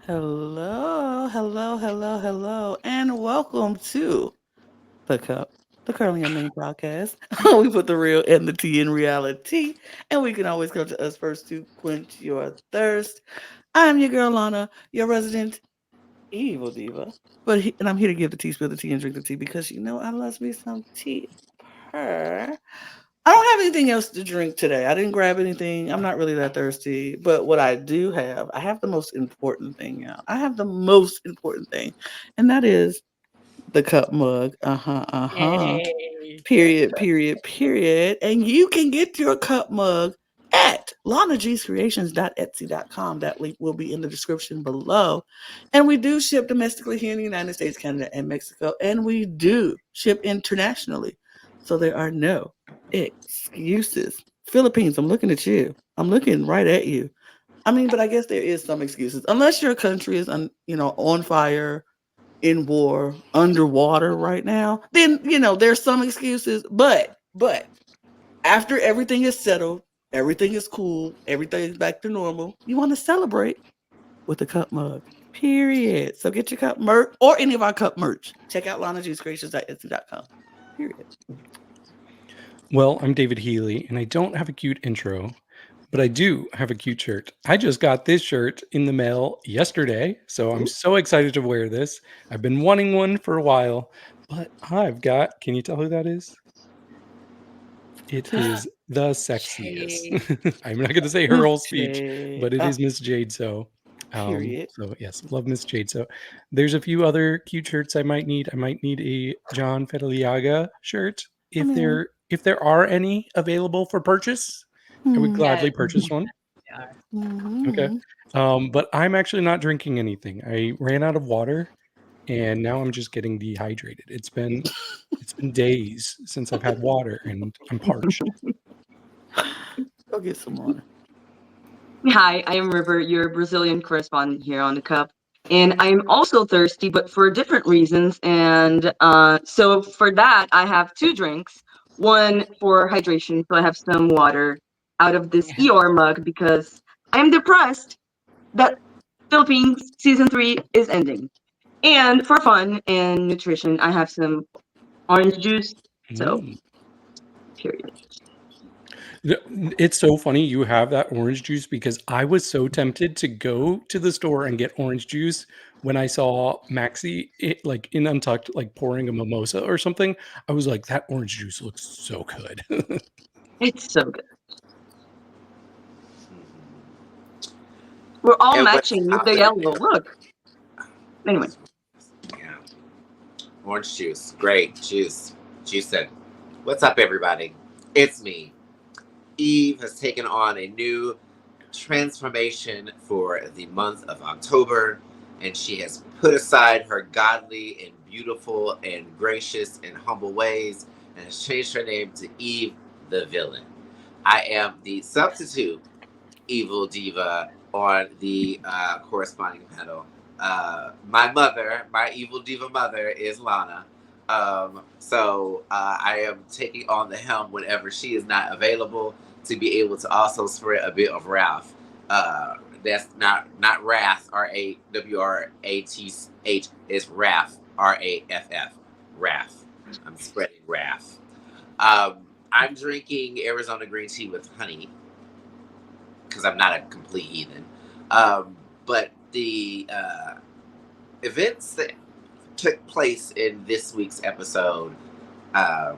Hello, and welcome to the Cup, the Currently Unnamed Podcast. We put the real and the tea in reality, and we can always come to us first to quench your thirst. I'm your girl Lana, your resident evil diva, and I'm here to give the tea, spill the tea, and drink the tea because I love me some tea. Purr. I don't have anything else to drink today. I didn't grab anything. I'm not really that thirsty. But what I do have, I have the most important thing now. I have the most important thing, and that is the cup mug. Yay. Period. And you can get your cup mug at lanagscreations.etsy.com. That link will be in the description below. And we do ship domestically here in the United States, Canada, and Mexico. And we do ship internationally. So there are no excuses. Philippines, I'm looking at you. I'm looking right at you. I mean, but I guess there is some excuses. Unless your country is on fire, in war, underwater right now, then there's some excuses. But after everything is settled, everything is cool, everything is back to normal, you want to celebrate with a cup mug. Period. So get your cup merch or any of our cup merch. Check out lanajuicecreations.etsy.com. Period. Well, I'm David Healy, and I don't have a cute intro, but I do have a cute shirt. I just got this shirt in the mail yesterday, so I'm so excited to wear this. I've been wanting one for a while, but can you tell who that is? It is the sexiest. I'm not going to say her whole speech, but it is Miss Jade So. Period. So yes, love Miss Jade So. There's a few other cute shirts I might need. I might need a John Fedellaga shirt. If there are any available for purchase, I would gladly purchase one. Okay. But I'm actually not drinking anything. I ran out of water and now I'm just getting dehydrated. It's been days since I've had water and I'm parched. Go get some water. Hi, I am River, your Brazilian correspondent here on the Cup. And I am also thirsty, but for different reasons. And so for that, I have two drinks. One for hydration, so I have some water out of this ER mug because I am depressed that Philippines season 3 is ending. And for fun and nutrition, I have some orange juice. So, period. It's so funny you have that orange juice because I was so tempted to go to the store and get orange juice when I saw Maxie in Untucked pouring a mimosa or something. I was like, that orange juice looks so good. It's so good. We're all matching with the yellow. Look. Anyway. Yeah. Orange juice. Great. Juice. Juicing. What's up, everybody? It's me. Eve has taken on a new transformation for the month of October, and she has put aside her godly and beautiful and gracious and humble ways and has changed her name to Eve the Villain. I am the substitute evil diva on the corresponding panel. My evil diva mother is Lana. So I am taking on the helm whenever she is not available to be able to also spread a bit of wrath. That's not wrath, RAWRATH, it's wrath, RAFF, wrath. I'm spreading wrath. I'm drinking Arizona green tea with honey because I'm not a complete heathen. But the events that took place in this week's episode, I'm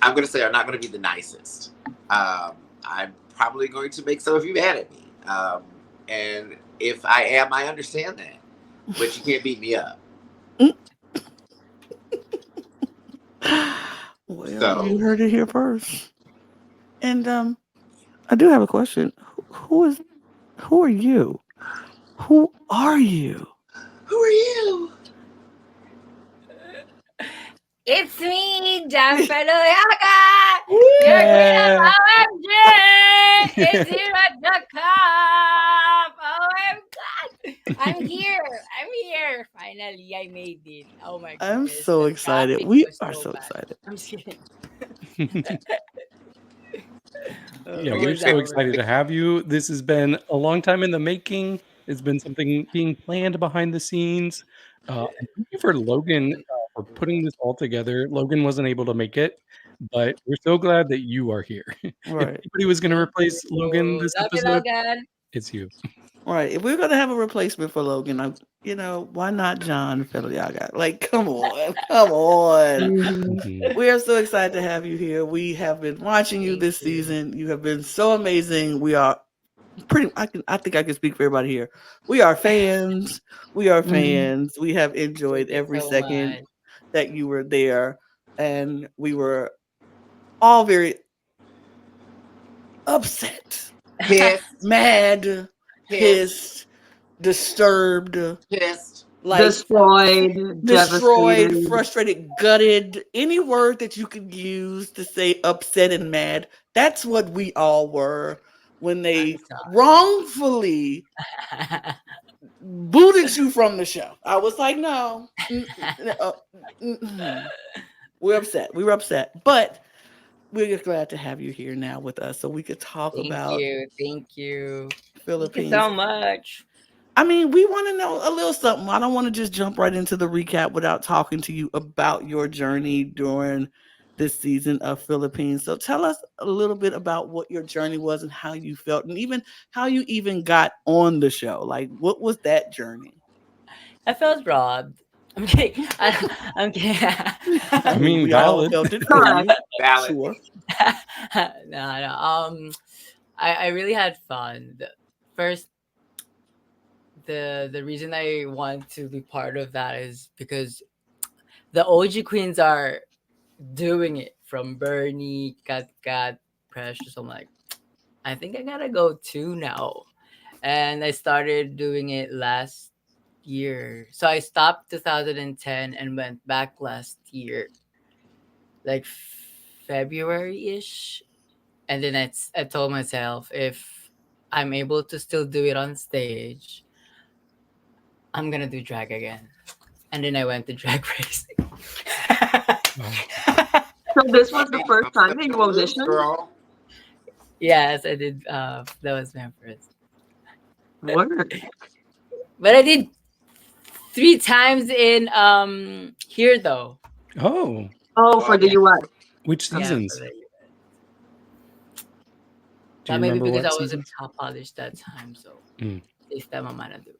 going to say are not going to be the nicest. I'm probably going to make some of you mad at me. And if I am, I understand that. But you can't beat me up. Well, you heard it here first. And I do have a question. Who are you? Who are you? Who are you? It's me, John Fedellaga! Your queen of OMG! It's here at the Cup! Oh my God! I'm here! Finally, I made it. Oh my God. I'm so excited. We are so excited. I'm just kidding. Yeah, we're so excited to have you. This has been a long time in the making. It's been something being planned behind the scenes. And thank you for Logan for putting this all together. Logan wasn't able to make it, but we're so glad that you are here. If Right. anybody was going to replace Logan this Love you, episode, Logan. it's you. Right. If we're gonna have a replacement for Logan, why not John Fedellaga? Like, come on, come on. Mhm. We are so excited to have you here. We have been watching you this season. You have been so amazing. We are I think I can speak for everybody here. We are fans. We are fans. We have enjoyed Thank you every so second much. that you were there, and we were all very upset, Pissed, mad, pissed, disturbed, pissed. like Destroyed, devastated. frustrated, gutted, any word that you could use to say upset and mad. That's what we all were when they I'm sorry. wrongfully booted you from the show. I was like, no. We're upset. We were upset. But we're just glad to have you here now with us so we could talk about Thank you. Philippines. Thank you so much. I mean, we want to know a little something. I don't want to just jump right into the recap without talking to you about your journey during this season of Philippines. So tell us a little bit about what your journey was and how you felt, and even how you even got on the show. Like, what was that journey? I felt robbed. I'm kidding. I'm kidding. I mean, we all valid. felt it for you. Valid. Sure. No. I really had fun. First, the reason I want to be part of that is because the OG queens are doing it, from Bernie, Kat, Precious. I'm like, I think I gotta go too now. And I started doing it last year. So I stopped 2010 and went back last year, like February-ish. And then I told myself, if I'm able to still do it on stage, I'm gonna do drag again. And then I went to DragRace. So this was the first time that you auditioned? Girl. Yes, I did. That was my first. Word. But I did 3 times in here though. Oh, Oh, for the US. which Yeah, seasons? for the- Do you That maybe remember because what I wasn't seasons? top polished that time, so Mm. this time I'm gonna do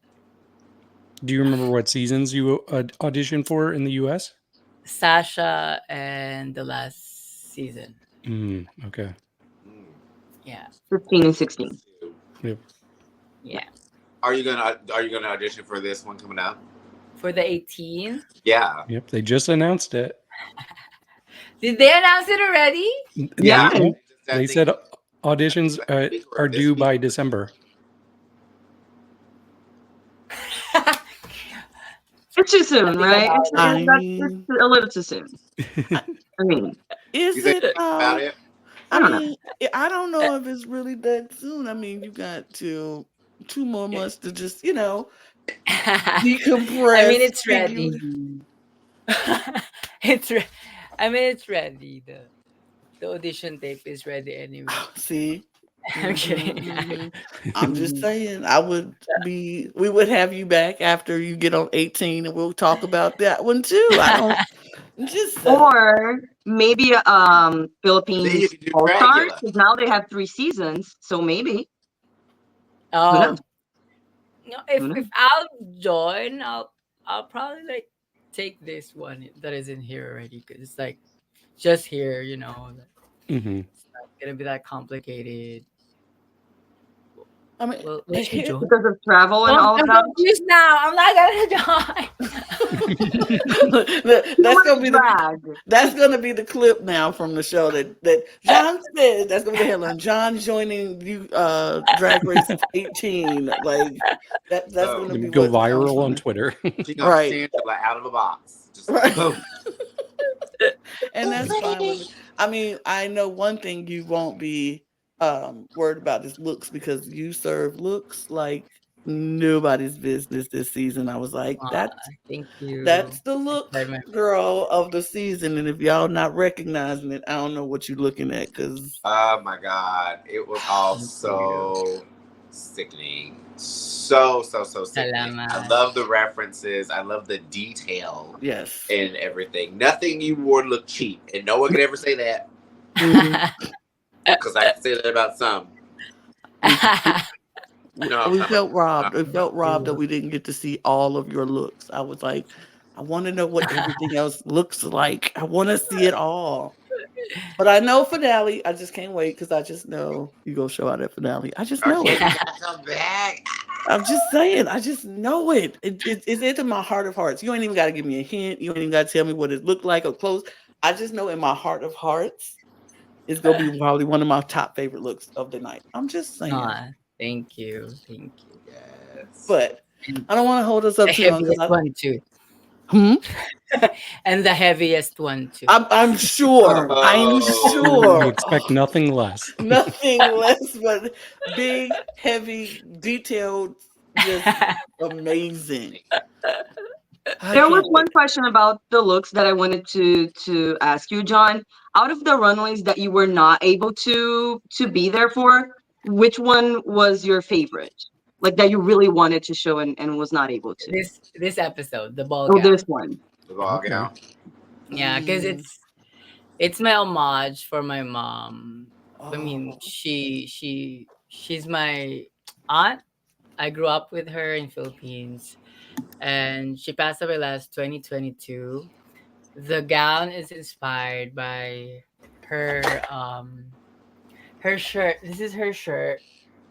Do you remember what seasons you auditioned for in the U.S.? Sasha and the last season. Okay. Yeah. 15 and 16. Yep. Yeah. Are you gonna audition for this one coming up? For the 18. Yeah. Yep. They just announced it. Did they announce it already? Yeah. They said auditions are due by December. It's too soon, Nothing right? about It's a little too soon. I mean, Is You think it? about it? I don't know. mean, I don't know if it's really that soon. I mean, you got 2 more months to just, decompress. I mean, it's figure- ready. It's ready. The audition tape is ready anyway. See, I'm kidding. Mhm. I'm just saying, we would have you back after you get on 18, and we'll talk about that one too. I don't just saying. Or maybe Then Philippines you can do All Stars, Dragula. because now they have 3 seasons, so maybe. Oh, knows? no, Who knows? if I'll join, I'll probably like take this one that is in here already, because it's like just here, Mm-hmm. it's not gonna be that complicated. I mean, Well, let me join. Because of travel and all I'm of that. confused now. I'm not gonna join. that's gonna be the clip now from the show that John said. That's gonna be the headline. John joining you Drag Race 18. Like that's gonna be Go what comes viral from on it. Twitter. She gonna Right. stand like out of a box. Just Right. boom. And that's fine with me. I mean, I know one thing you won't be worried about is looks, because you serve looks like nobody's business this season. I was like, Thank you. that's the look Very much. girl of the season. And if y'all not recognizing it, I don't know what you're looking at, because Oh my God. It was all so Sickening. So sickening. I Salamat. love the references. I love the detail Yes. and everything. Nothing you wore looked cheap, and no one could ever say that because I can say that about some. No, We felt robbed. We felt robbed that we didn't get to see all of your looks. I was like, I want to know what everything else looks like. I want to see it all. But I know finale. I just can't wait because I just know you go show out at finale. I just know Okay, it. you gotta come back. I'm just saying. I just know it. It's into my heart of hearts. You ain't even got to give me a hint. You ain't even got to tell me what it looked like or close. I just know in my heart of hearts, it's gonna be probably one of my top favorite looks of the night. I'm just saying. Thank you. Yes. But I don't want to hold us up The too long. heaviest one too. And the heaviest one too. I'm sure. I'm We sure. expect nothing less. Nothing less but big, heavy, detailed, just amazing. There was one question about the looks that I wanted to ask you, John. Out of the runways that you were not able to be there for, which one was your favorite? Like that you really wanted to show and was not able to. This episode, the ball Oh, gown. this one. The ball Okay. gown. Yeah, because it's my homage for my mom. I mean, she's my aunt. I grew up with her in Philippines, and she passed away last 2022. The gown is inspired by her her shirt. This is her shirt,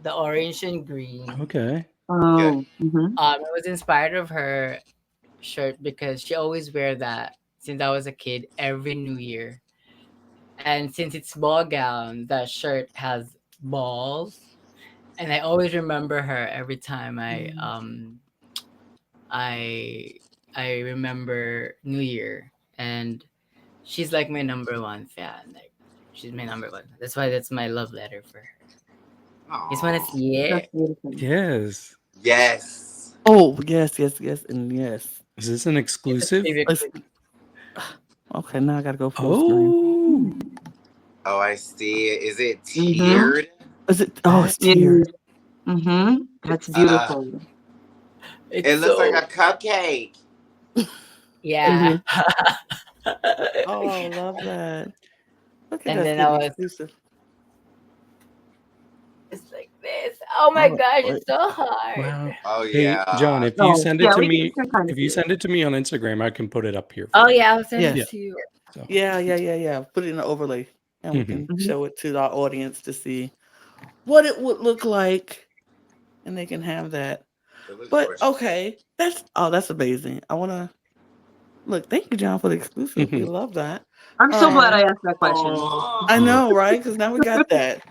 the orange and green. Okay. Oh. It was inspired of her shirt because she always wear that since I was a kid every New Year. And since it's ball gown, that shirt has balls, and I always remember her every time I remember New Year, and she's like my number one fan. Like she's my number one. That's why that's my love letter for her. Just wanna Aw. see it. That's beautiful. Yes. Yes. Oh, yes, and yes. Is this an exclusive? Okay, now I gotta go full screen. Oh, Oh, I see. Is it tiered? Is it? Oh, it's tiered. That's beautiful. It looks like a cupcake. Yeah. Oh, I love that. Look at And that then I was- exclusive. It's like this. Oh my Oh, gosh, wait. it's so hard. wow. Oh Hey, yeah. John, if No, you send it yeah, to we me, can kind of if you see it. send it to me on Instagram, I can put it up here. For Oh you. yeah, I'll send Yeah. it to you. So, Yeah. Put it in the overlay, and we can Mhm. show it to our audience to see what it would look like, and they can have that. It looks But gorgeous. okay, that's amazing. I want to look. Thank you, John, for the exclusive. We Mhm. love that. I'm so glad I asked that question. I know, right? Because now we got that.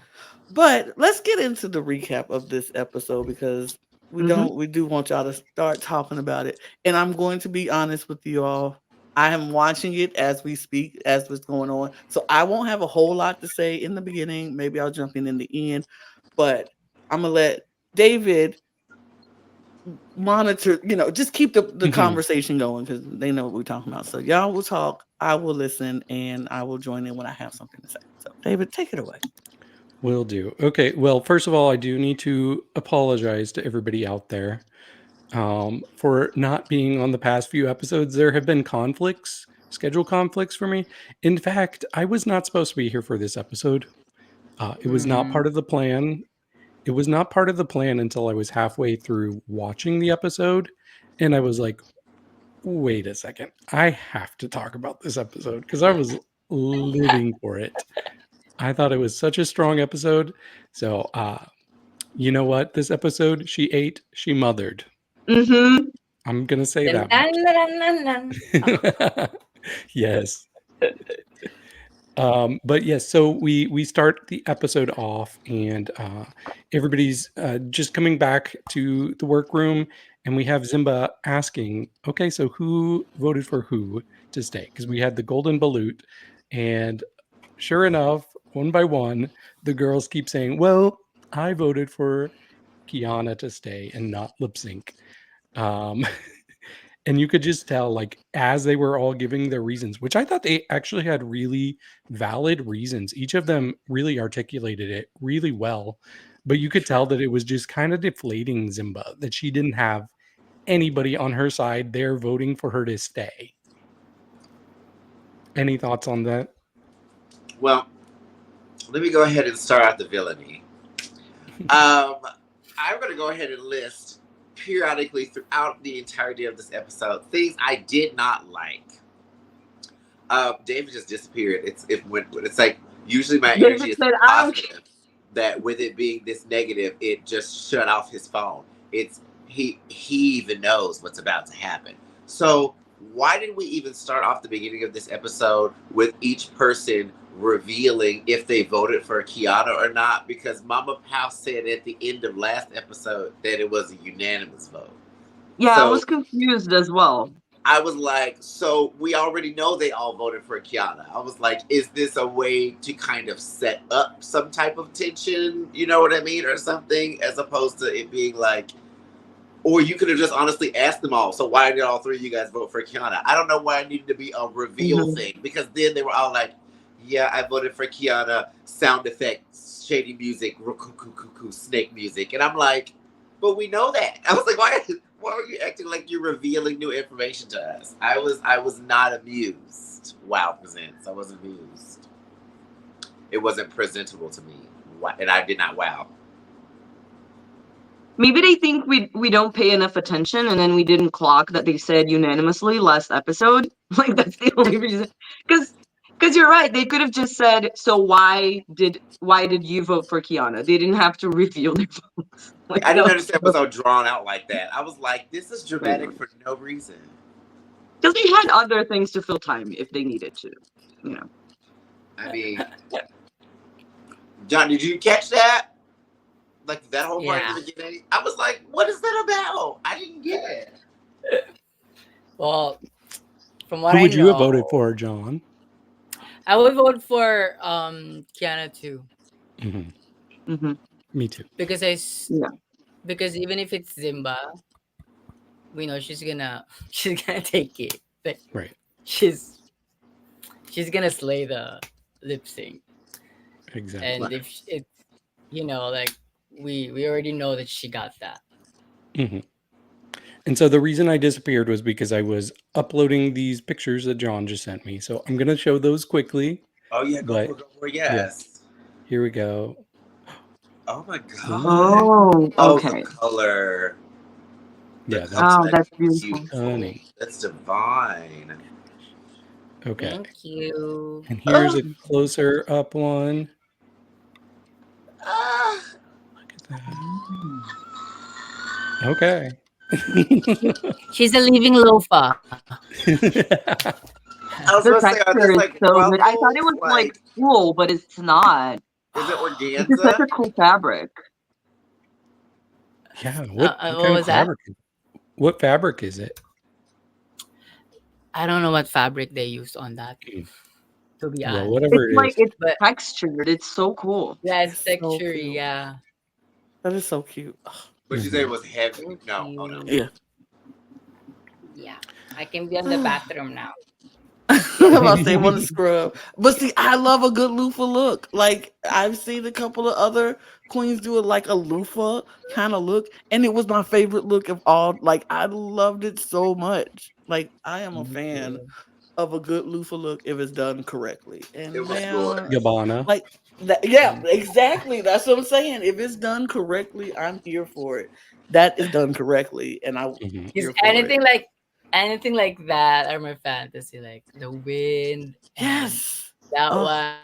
But let's get into the recap of this episode because we do want y'all to start talking about it. And I'm going to be honest with you all. I am watching it as we speak, as what's going on. So I won't have a whole lot to say in the beginning. Maybe I'll jump in the end. But I'm gonna let David monitor, just keep the conversation going because they know what we're talking about. So y'all will talk, I will listen, and I will join in when I have something to say. So David, take it away. Will do. Okay. Well, first of all, I do need to apologize to everybody out there for not being on the past few episodes. There have been schedule conflicts for me. In fact, I was not supposed to be here for this episode. It was not part of the plan. It was not part of the plan until I was halfway through watching the episode. And I was like, wait a second. I have to talk about this episode because I was living for it. I thought it was such a strong episode. So, you know what? This episode, she ate, she mothered. I'm going to say that much. Yes. But yes, so we start the episode off and everybody's just coming back to the workroom and we have Zimba asking, okay, so who voted for who to stay? Because we had the golden balut and sure enough, one by one, the girls keep saying, well, I voted for Kiana to stay and not Lipsync. And you could just tell, like, as they were all giving their reasons, which I thought they actually had really valid reasons. Each of them really articulated it really well. But you could tell that it was just kind of deflating Zimba, that she didn't have anybody on her side there voting for her to stay. Any thoughts on that? Well, let me go ahead and start out the villainy. I'm going to go ahead and list periodically throughout the entirety of this episode things I did not like. David just disappeared. It's like usually my energy is positive. That with it being this negative, it just shut off his phone. He even knows what's about to happen. So why did we even start off the beginning of this episode with each person revealing if they voted for Kiana or not? Because Mama Pao said at the end of last episode that it was a unanimous vote. Yeah, so I was confused as well. I was like, so we already know they all voted for Kiana. I was like, is this a way to kind of set up some type of tension? You know what I mean? Or something, as opposed to it being like, or you could have just honestly asked them all. So why did all three of you guys vote for Kiana? I don't know why it needed to be a reveal thing, because then they were all like, yeah, I voted for Kiana, sound effects, shady music, snake music. And I'm like, but we know that. I was like, why are you acting like you're revealing new information to us? I was not amused. Wow presents. I wasn't amused. It wasn't presentable to me. And I did not wow. Maybe they think we don't pay enough attention, and then we didn't clock that they said unanimously last episode. Like, that's the only reason. Because you're right. They could have just said, so why did you vote for Kiana? They didn't have to reveal their votes. Like, I didn't understand it was all drawn out like that. I was like, this is dramatic for no reason. Because they had other things to fill time if they needed to, you know. I mean, John, did you catch that? Like that whole part at the beginning? I was like, what is that about? I didn't get it. Well, from what Who would I you know, have voted for, John? I would vote for Kiana too. Mm-hmm. Mm-hmm. Me too. Because because even if it's Zimba, we know she's gonna take it. Like, right. She's gonna slay the lip sync. Exactly. And if it's, you know, like we already know that she got that. Mm-hmm. And so the reason I disappeared was because I was uploading these pictures that John just sent me. So I'm going to show those quickly. Oh, yeah. Go for yes. Yes. Here we go. Oh, my God. Oh, okay. The color. Yeah. That's beautiful. Stunning. That's divine. Okay. Thank you. And here's a closer up one. Look at that. Okay. She's a living loafer. I was going to say, are this like so good. I thought it was like wool, but it's not. Is it organza? It's such a cool fabric. Yeah. What what kind was of fabric? What fabric is it? I don't know what fabric they used on that. To be honest, whatever It's textured. It's so cool. Yeah, it's texture. So Yeah. That is so cute. But you say it was heavy. No. Oh, no. Yeah. Yeah. I can be on the bathroom now. I'm about to say want to scrub. But see, I love a good loofah look. Like, I've seen a couple of other queens do it like a loofah kind of look, and it was my favorite look of all. Like, I loved it so much. Like, I am a fan of a good loofah look if it's done correctly. And It was now, good. Gabbana. like that, yeah, exactly. That's what I'm saying. If it's done correctly, I'm here for it. That is done correctly, and I Is anything like that are my fantasy, like the wind. Yes. That one.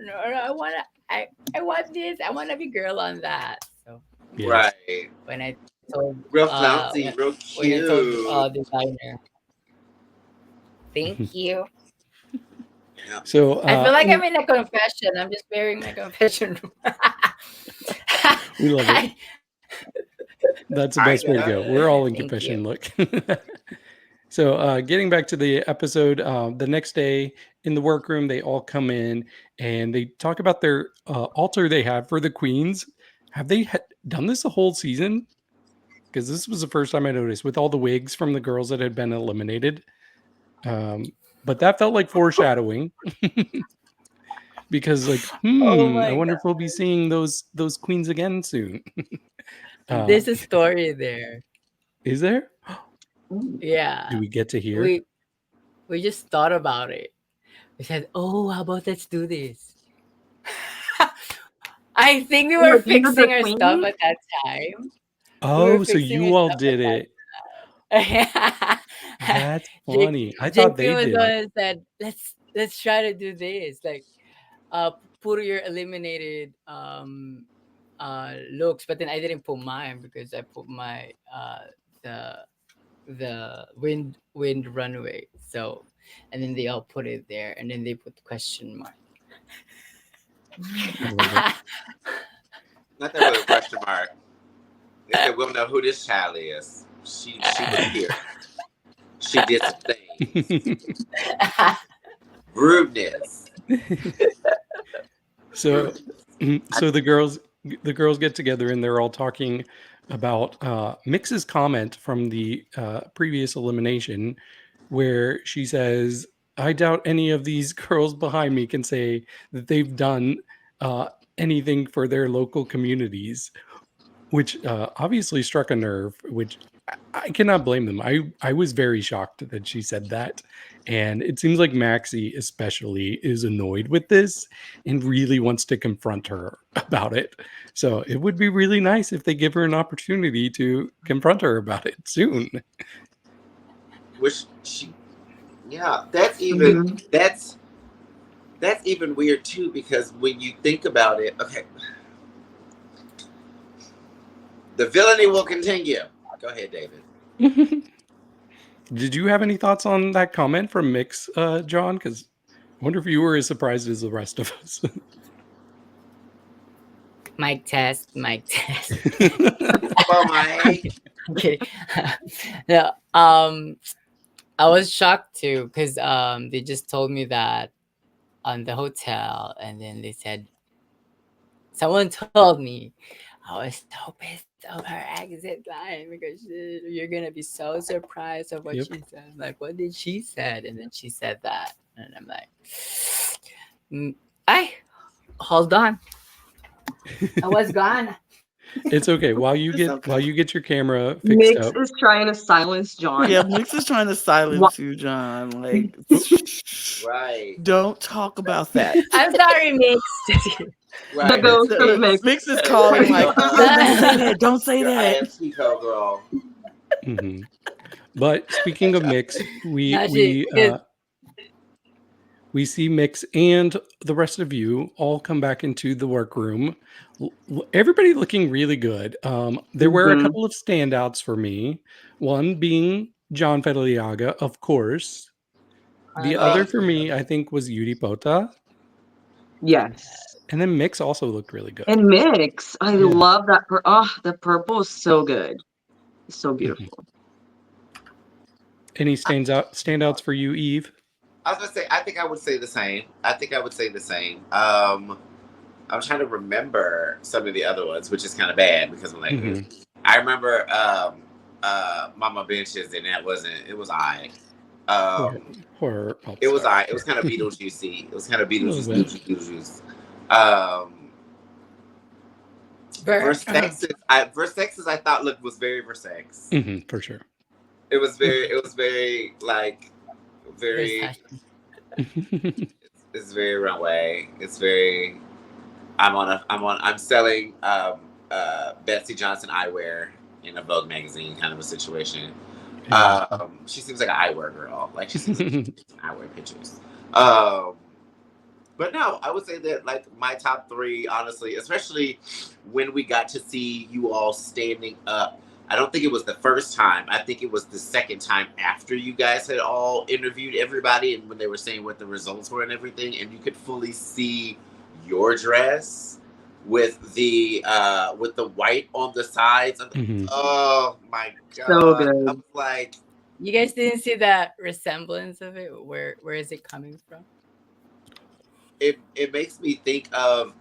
No, I want this. I want to be girl on that. So Yes. Right. when I told Real flouncy, real when I told cute. designer, thank you. So I feel like I'm in a confession. I'm just wearing my confession room. we love it. That's the best way to go. We're all in Thank confession look. So getting back to the episode, the next day in the workroom, they all come in and they talk about their altar they have for the queens. Have they done this the whole season? Because this was the first time I noticed with all the wigs from the girls that had been eliminated. But that felt like foreshadowing. because like, I wonder if we'll be seeing those queens again soon. There's a story there. Is there? Yeah. Do we get to hear? We just thought about it. We said, "Oh, how about let's do this?" I think we were fixing our stuff at that time. Oh, so you all did it. That's funny. I thought they did. JP said, "Let's try to do this. Like, put your eliminated looks." But then I didn't put mine because I put my the wind runway. So, and then they all put it there, and then they put the question mark. Not that really a question mark. They said, we'll know who this child is. She was here. She did some things. Rudeness. So the girls get together and they're all talking about Mix's comment from the previous elimination, where she says, "I doubt any of these girls behind me can say that they've done anything for their local communities," which obviously struck a nerve, which I cannot blame them. I was very shocked that she said that. And it seems like Maxie especially is annoyed with this and really wants to confront her about it. So it would be really nice if they give her an opportunity to confront her about it soon. Which that's even weird too, because when you think about it, okay, the villainy will continue. Go ahead, David. Did you have any thoughts on that comment from Mix, John? Because I wonder if you were as surprised as the rest of us. Mic test. Oh my. Okay. No, I was shocked too because they just told me that on the hotel, and then they said someone told me I was so pissed of her exit line because you're gonna be so surprised of what she said. I'm like, what did she said? And then she said that, and I'm like, hold on, I was gone. It's okay. While you get your camera fixed Mix up. is trying to silence John. Yeah, Mix is trying to silence you, John. Like, right. Don't talk about that. I'm sorry, Mix. Right. The ghost of Mix. Mix is calling like, don't say that. I am Chico, girl. Mm-hmm. But speaking of Mix, we see Mix and the rest of you all come back into the workroom. Everybody looking really good. There were a couple of standouts for me. One being John Fedellaga, of course. The other for me, I think, was Yuri Pota. Yes. And then Mix also looked really good. And Mix, I love that. The purple is so good. It's so beautiful. Any standouts for you, Eve? I was gonna say, I think I would say the same. I'm trying to remember some of the other ones, which is kind of bad because I'm like, I remember Mama Benches, and it was I. It was I. It was kind of Beetlejuicy. It was kind of Beetlejuice. Versexes. Versexes, I thought was very Versex. For sure. It was very like very. It's very runway. It's very. I'm selling Betsy Johnson eyewear in a Vogue magazine kind of a situation. She seems like an eyewear girl. Like she seems like eyewear pictures. But no, I would say that like my top three, honestly, especially when we got to see you all standing up. I don't think it was the first time. I think it was the second time after you guys had all interviewed everybody and when they were saying what the results were and everything, and you could fully see your dress with the white on the sides. Oh my god! So good. I was like, you guys didn't see that resemblance of it. Where is it coming from? It makes me think of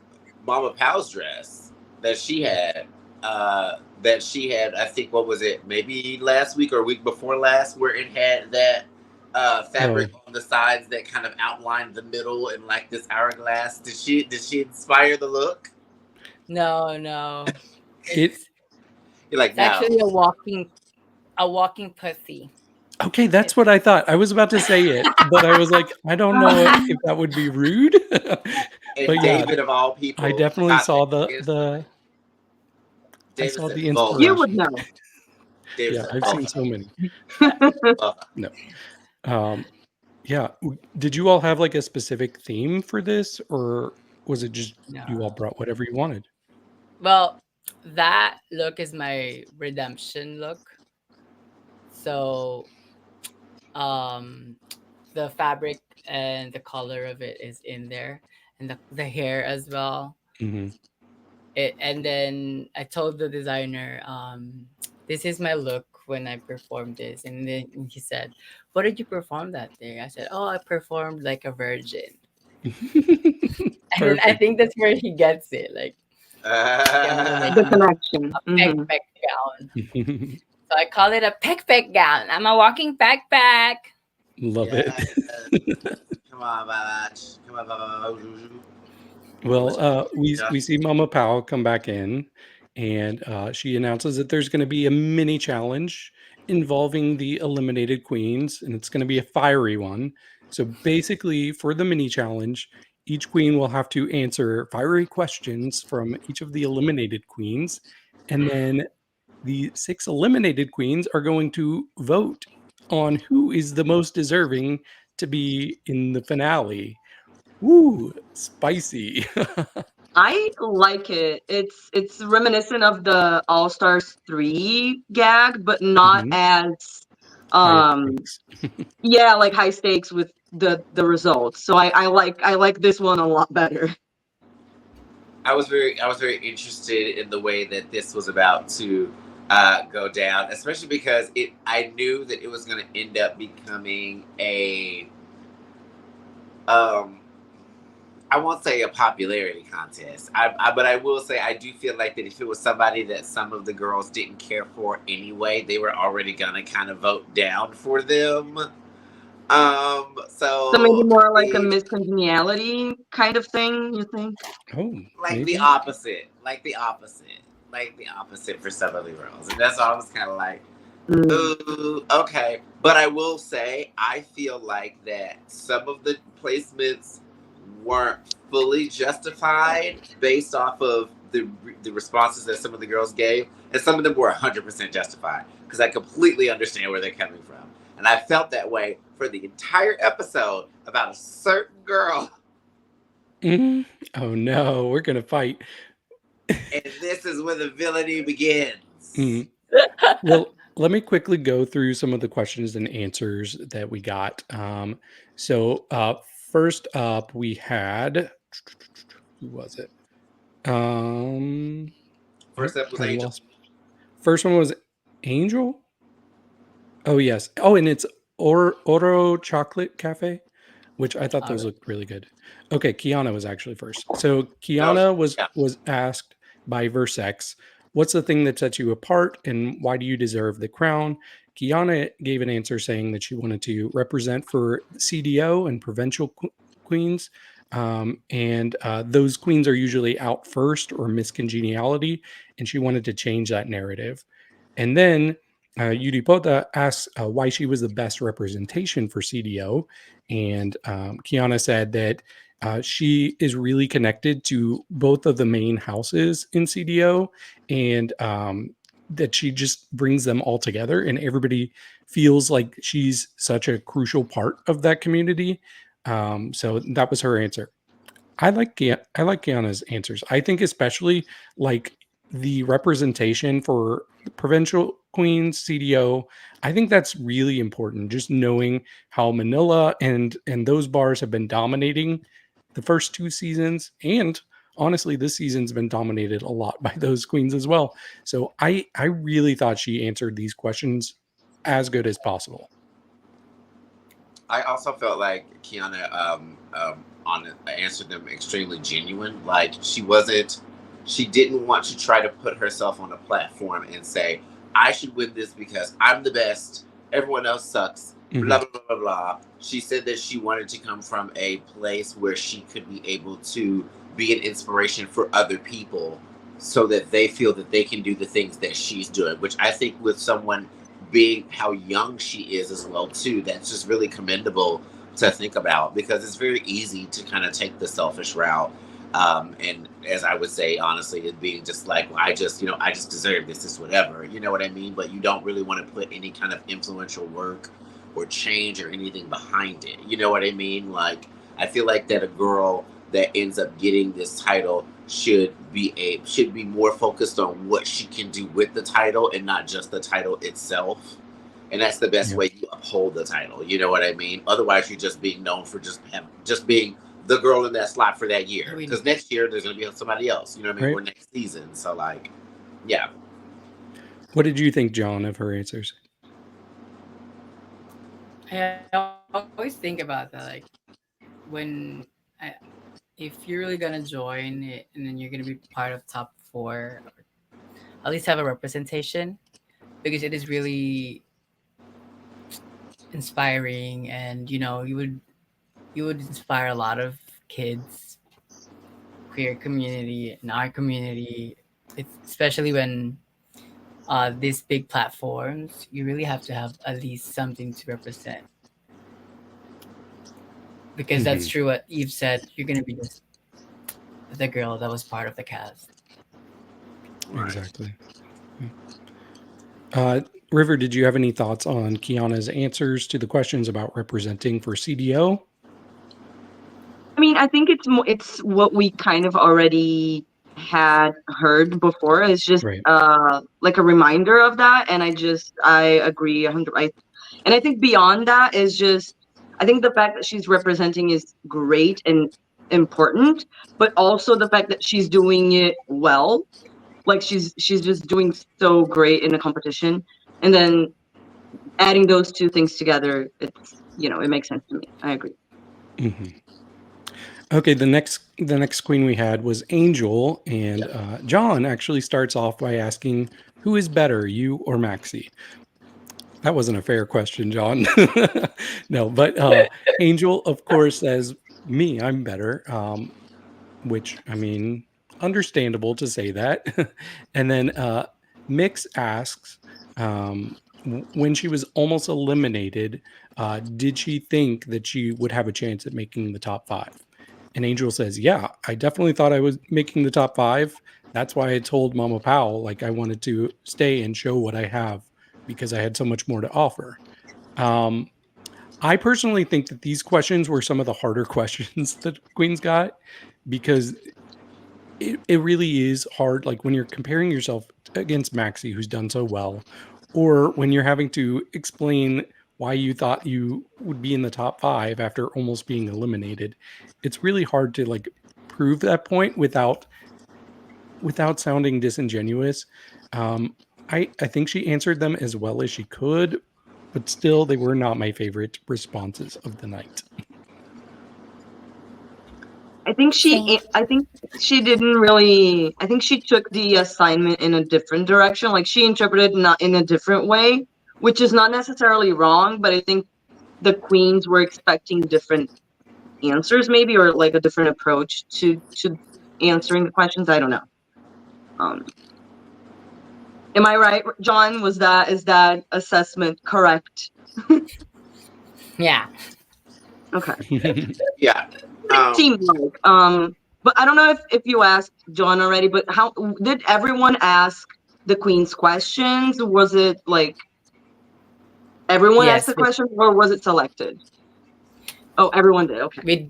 Mama Pow's dress that she had. I think, what was it? Maybe last week or week before last, where it had that fabric on the sides that kind of outlined the middle in like this hourglass. Did she inspire the look? No. It You're like, It's no. actually a walking pussy. okay, that's what I thought. I was about to say it, but I was like, I don't know if that would be rude. And But yeah, David of all people, I definitely got saw the I David saw said the vulva. You inspiration. would know. David Yeah, said I've vulva. seen so many. Vulva. Yeah. Did you all have like a specific theme for this, or was it just you all brought whatever you wanted? Well, that look is my redemption look. So, the fabric and the color of it is in there, and the hair as well. Mm-hmm. And then I told the designer, this is my look when I performed this. And then he said, what did you perform that day? I said, oh, I performed like a virgin. And I think that's where he gets it. Like, The connection. a peck gown. So I call it a peck gown. I'm a walking backpack. Love it. Come on, Balach. Come on, Balach. Well, we see Mama Powell come back in, and she announces that there's going to be a mini challenge involving the eliminated queens, and it's going to be a fiery one. So basically, for the mini challenge, each queen will have to answer fiery questions from each of the eliminated queens, and then the 6 eliminated queens are going to vote on who is the most deserving to be in the finale. Ooh, spicy. I like it. It's reminiscent of the All Stars 3 gag, but not as yeah, like high stakes with the results. So I like this one a lot better. I was very interested in the way that this was about to go down, especially because I knew that it was going to end up becoming a I won't say a popularity contest, but I will say I do feel like that if it was somebody that some of the girls didn't care for anyway, they were already gonna kind of vote down for them. So maybe more like a miscongeniality kind of thing, you think? Oh, like maybe? the opposite for some of the girls, and that's why I was kind of like, ooh, okay. But I will say I feel like that some of the placements weren't fully justified based off of the responses that some of the girls gave, and some of them were 100% justified because I completely understand where they're coming from, and I felt that way for the entire episode about a certain girl. Oh no, we're gonna fight. And this is where the villainy begins. Well, let me quickly go through some of the questions and answers that we got. So first up, we had, who was it? First up was Angel. First one was Angel. Oh yes. Oh, and it's Oro Chocolate Cafe, which I thought those looked really good. Okay, Kiana was actually first. So Kiana was asked by Versex, what's the thing that sets you apart and why do you deserve the crown? Kiana gave an answer saying that she wanted to represent for CDO and provincial queens. And those queens are usually out first or miscongeniality, and she wanted to change that narrative. And then Yudipota asks why she was the best representation for CDO. And Kiana said that she is really connected to both of the main houses in CDO, and that she just brings them all together, and everybody feels like she's such a crucial part of that community. So that was her answer. I like Kiana's answers. I think especially like the representation for the provincial queens, CDO. I think that's really important. Just knowing how Manila and those bars have been dominating the first 2 seasons, and honestly, this season's been dominated a lot by those queens as well. So I really thought she answered these questions as good as possible. I also felt like Kiana answered them extremely genuine. Like she didn't want to try to put herself on a platform and say, I should win this because I'm the best, everyone else sucks, blah, blah, blah, blah, blah. She said that she wanted to come from a place where she could be able to be an inspiration for other people so that they feel that they can do the things that she's doing, which I think with someone being how young she is as well too, that's just really commendable to think about, because it's very easy to kind of take the selfish route. And as I would say, honestly, it being just like, well, I just deserve this, is whatever, you know what I mean? But you don't really want to put any kind of influential work or change or anything behind it. You know what I mean? Like, I feel like that a girl that ends up getting this title should be more focused on what she can do with the title and not just the title itself. And that's the best way you uphold the title. You know what I mean? Otherwise, you're just being known for just being the girl in that slot for that year. Because next year there's going to be somebody else. You know what I mean? Or next season. So, like, yeah. What did you think, John, of her answers? I always think about that, like if you're really gonna join it and then you're gonna be part of top 4, or at least have a representation, because it is really inspiring, and you would inspire a lot of kids, queer community, and our community. It's especially when these big platforms, you really have to have at least something to represent. Because that's true what Eve said, you're going to be just the girl that was part of the cast. Exactly. River, did you have any thoughts on Kiana's answers to the questions about representing for CDO? I mean, I think it's what we kind of already had heard before. It's just like a reminder of that, and I agree 100%. And I think beyond that is just, I think the fact that she's representing is great and important, but also the fact that she's doing it well. Like she's just doing so great in the competition, and then adding those two things together, it's, it makes sense to me. I agree. Okay, the next queen we had was Angel, and John actually starts off by asking, who is better, you or Maxie? That wasn't a fair question, John. No, but Angel, of course, says, me, I'm better, which, I mean, understandable to say that. And then Mix asks, when she was almost eliminated, did she think that she would have a chance at making the top 5? And Angel says, yeah, I definitely thought I was making the top 5. That's why I told Mama Powell, like, I wanted to stay and show what I have because I had so much more to offer. I personally think that these questions were some of the harder questions that Queens got, because it really is hard. Like when you're comparing yourself against Maxie, who's done so well, or when you're having to explain why you thought you would be in the top 5 after almost being eliminated, it's really hard to like prove that point without sounding disingenuous. I think she answered them as well as she could, but still they were not my favorite responses of the night. I think she didn't really, I think she took the assignment in a different direction. Like she interpreted not in a different way, which is not necessarily wrong, but I think the queens were expecting different answers maybe, or like a different approach to answering the questions. I don't know. Am I right, John? Is that assessment correct? Yeah. Okay. Yeah. Teamwork. But I don't know if you asked John already, but how did everyone ask the queen's questions? Was it like everyone asked the question, or was it selected? Oh, everyone did. Okay.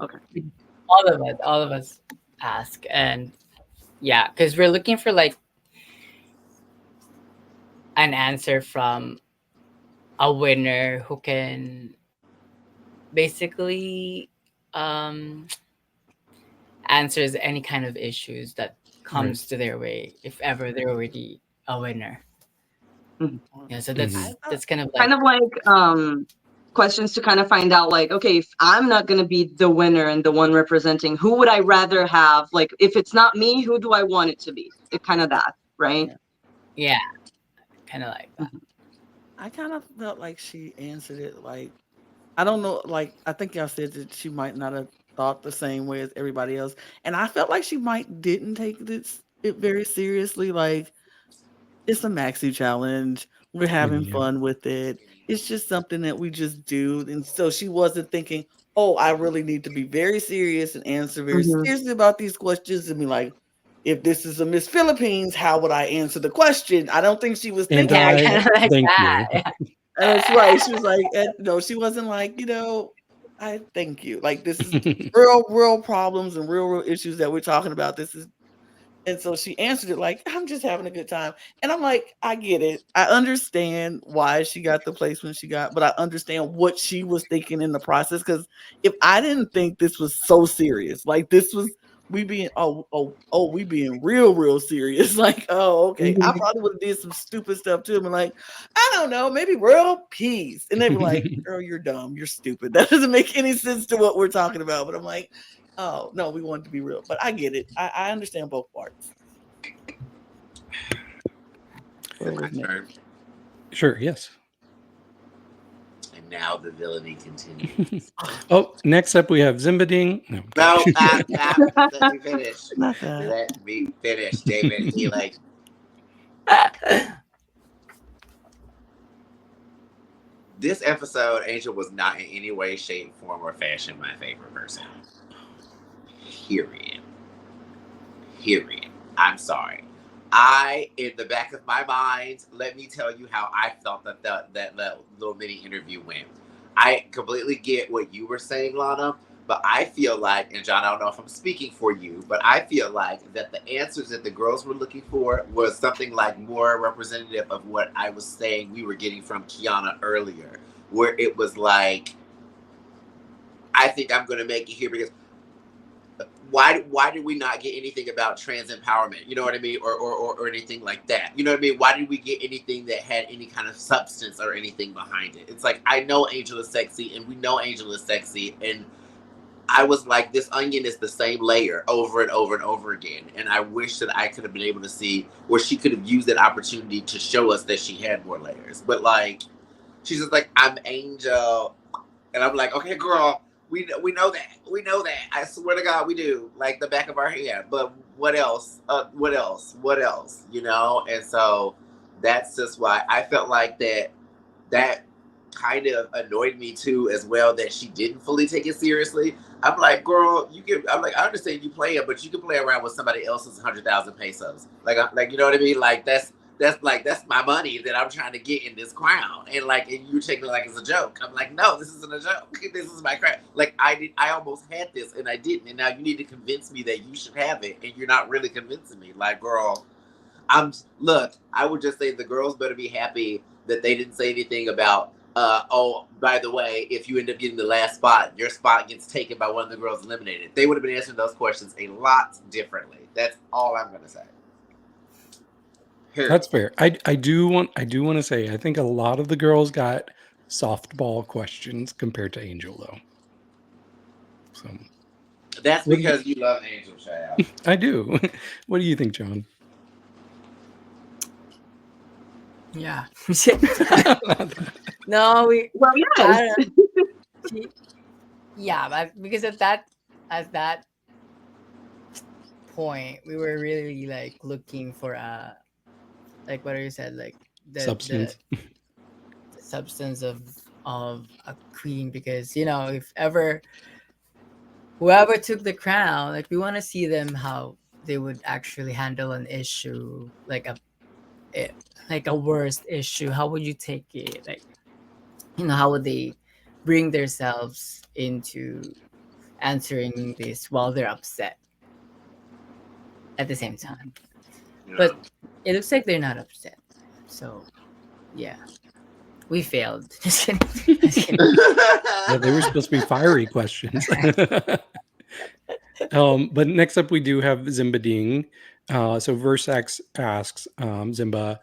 All of us ask, and yeah, because we're looking for like an answer from a winner who can basically answers any kind of issues that comes to their way if ever they're already a winner. Yeah, so that's kind of like questions to kind of find out, like, okay, if I'm not going to be the winner and the one representing, who would I rather have? Like, if it's not me, who do I want it to be? It kind of that, right? Yeah, kind of like that. I kind of felt like she answered it like I don't know. Like, I think y'all said that she might not have thought the same way as everybody else, and I felt like she might didn't take it very seriously. Like, it's a maxi challenge. We're having Yeah. fun with it. It's just something that we just do, and so she wasn't thinking, "Oh, I really need to be very serious and answer very seriously about these questions," and be like, "If this is a Miss Philippines, how would I answer the question?" I don't think she was And thinking like I that. like thank that. you. And that's right. She was like, no, she wasn't like, I thank you. Like, this is real problems and real issues that we're talking about. And so she answered it like, I'm just having a good time. And I'm like, I get it. I understand why she got the placement she got, but I understand what she was thinking in the process. Because if I didn't think this was so serious, like this was we being we being real serious. Like, oh, okay. I probably would have did some stupid stuff too. And like, I don't know, maybe world peace. And they were like, girl, you're dumb, you're stupid. That doesn't make any sense to what we're talking about. But I'm like, oh no, we want it to be real. But I get it. I understand both parts. My turn. Sure, yes. And now the villainy continues. Oh, next up we have Zimbading. No, let me finish. Not that. Let me finish, David. He like this episode, Angel was not in any way, shape, form, or fashion my favorite person. Period. I'm sorry. In the back of my mind, let me tell you how I felt that little mini interview went. I completely get what you were saying, Lana, but I feel like, and John, I don't know if I'm speaking for you, but I feel like that the answers that the girls were looking for was something like more representative of what I was saying we were getting from Kiana earlier, where it was like, I think I'm going to make it here because why did we not get anything about trans empowerment? You know what I mean? Or anything like that. You know what I mean? Why did we get anything that had any kind of substance or anything behind it? It's like, I know Angel is sexy and we know Angel is sexy. And I was like, this onion is the same layer over and over and over again. And I wish that I could have been able to see where she could have used that opportunity to show us that she had more layers. But like, she's just like, I'm Angel. And I'm like, okay, girl. We know that. We know that. I swear to God, we do. Like the back of our hand. But what else? What else? You know? And so that's just why I felt like that kind of annoyed me too as well, that she didn't fully take it seriously. I'm like, girl, I understand you play it, but you can play around with somebody else's 100,000 pesos. Like, you know what I mean? Like that's my money that I'm trying to get in this crown, and you take it like it's a joke. I'm like, no, this isn't a joke. This is my crown. Like I almost had this and I didn't, and now you need to convince me that you should have it, and you're not really convincing me. Like, girl, I would just say the girls better be happy that they didn't say anything about, oh, by the way, if you end up getting the last spot, your spot gets taken by one of the girls eliminated. They would have been answering those questions a lot differently. That's all I'm gonna say. That's fair. I do want to say I think a lot of the girls got softball questions compared to Angel though. So that's because you love Angel, child. I do. What do you think, John? Yeah. No, Well, yes. Yeah, but because at that point, we were really like looking for like what you said, like the substance of a queen, because if ever whoever took the crown, like we want to see them how they would actually handle an issue, like a worst issue. How would you take it? Like, how would they bring themselves into answering this while they're upset at the same time? Yeah. But it looks like they're not upset. So, yeah. We failed. Just kidding. Yeah, they were supposed to be fiery questions. But next up, we do have Zimbading. So Versax asks Zimba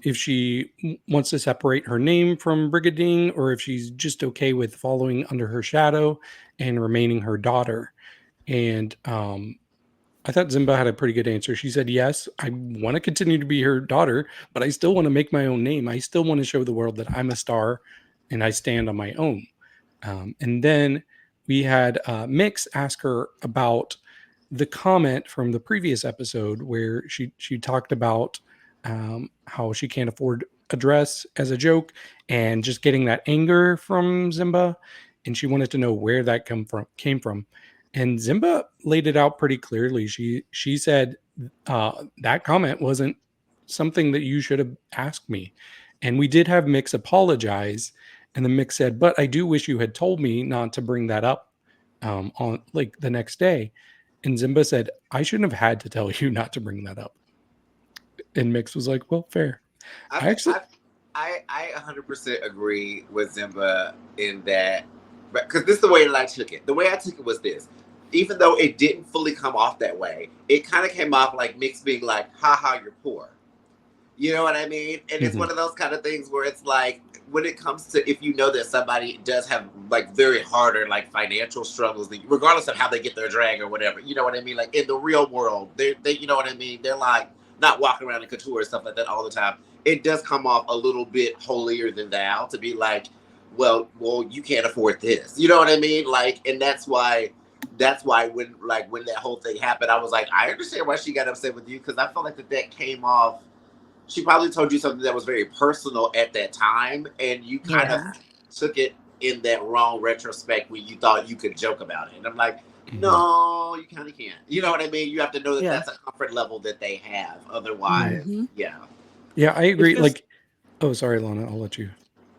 if she wants to separate her name from Brigading, or if she's just okay with following under her shadow and remaining her daughter. And I thought Zimba had a pretty good answer. She said, yes, I want to continue to be her daughter, but I still want to make my own name. I still want to show the world that I'm a star and I stand on my own. And then we had Mix ask her about the comment from the previous episode where she talked about how she can't afford a dress as a joke and just getting that anger from Zimba, and she wanted to know where that came from. And Zimba laid it out pretty clearly. She said that comment wasn't something that you should have asked me. And we did have Mix apologize, and the Mix said, "But I do wish you had told me not to bring that up on like the next day." And Zimba said, "I shouldn't have had to tell you not to bring that up." And Mix was like, "Well, fair." I 100% agree with Zimba in that, because this is the way that I took it. The way I took it was this. Even though it didn't fully come off that way, it kind of came off like Mix being like, haha, you're poor. You know what I mean? And it's one of those kind of things where it's like, when it comes to, if you know that somebody does have like very hard or like financial struggles, regardless of how they get their drag or whatever, you know what I mean? Like in the real world, they you know what I mean? They're like not walking around in couture and stuff like that all the time. It does come off a little bit holier than thou to be like, well, you can't afford this. You know what I mean? Like, and that's why when that whole thing happened, I was like, I understand why she got upset with you, because I felt like that came off. She probably told you something that was very personal at that time, and you kind of took it in that wrong retrospect when you thought you could joke about it. And I'm like, no, you kind of can't. You know what I mean? You have to know that that's a comfort level that they have. Otherwise, Yeah, I agree. Oh, sorry, Lana, I'll let you.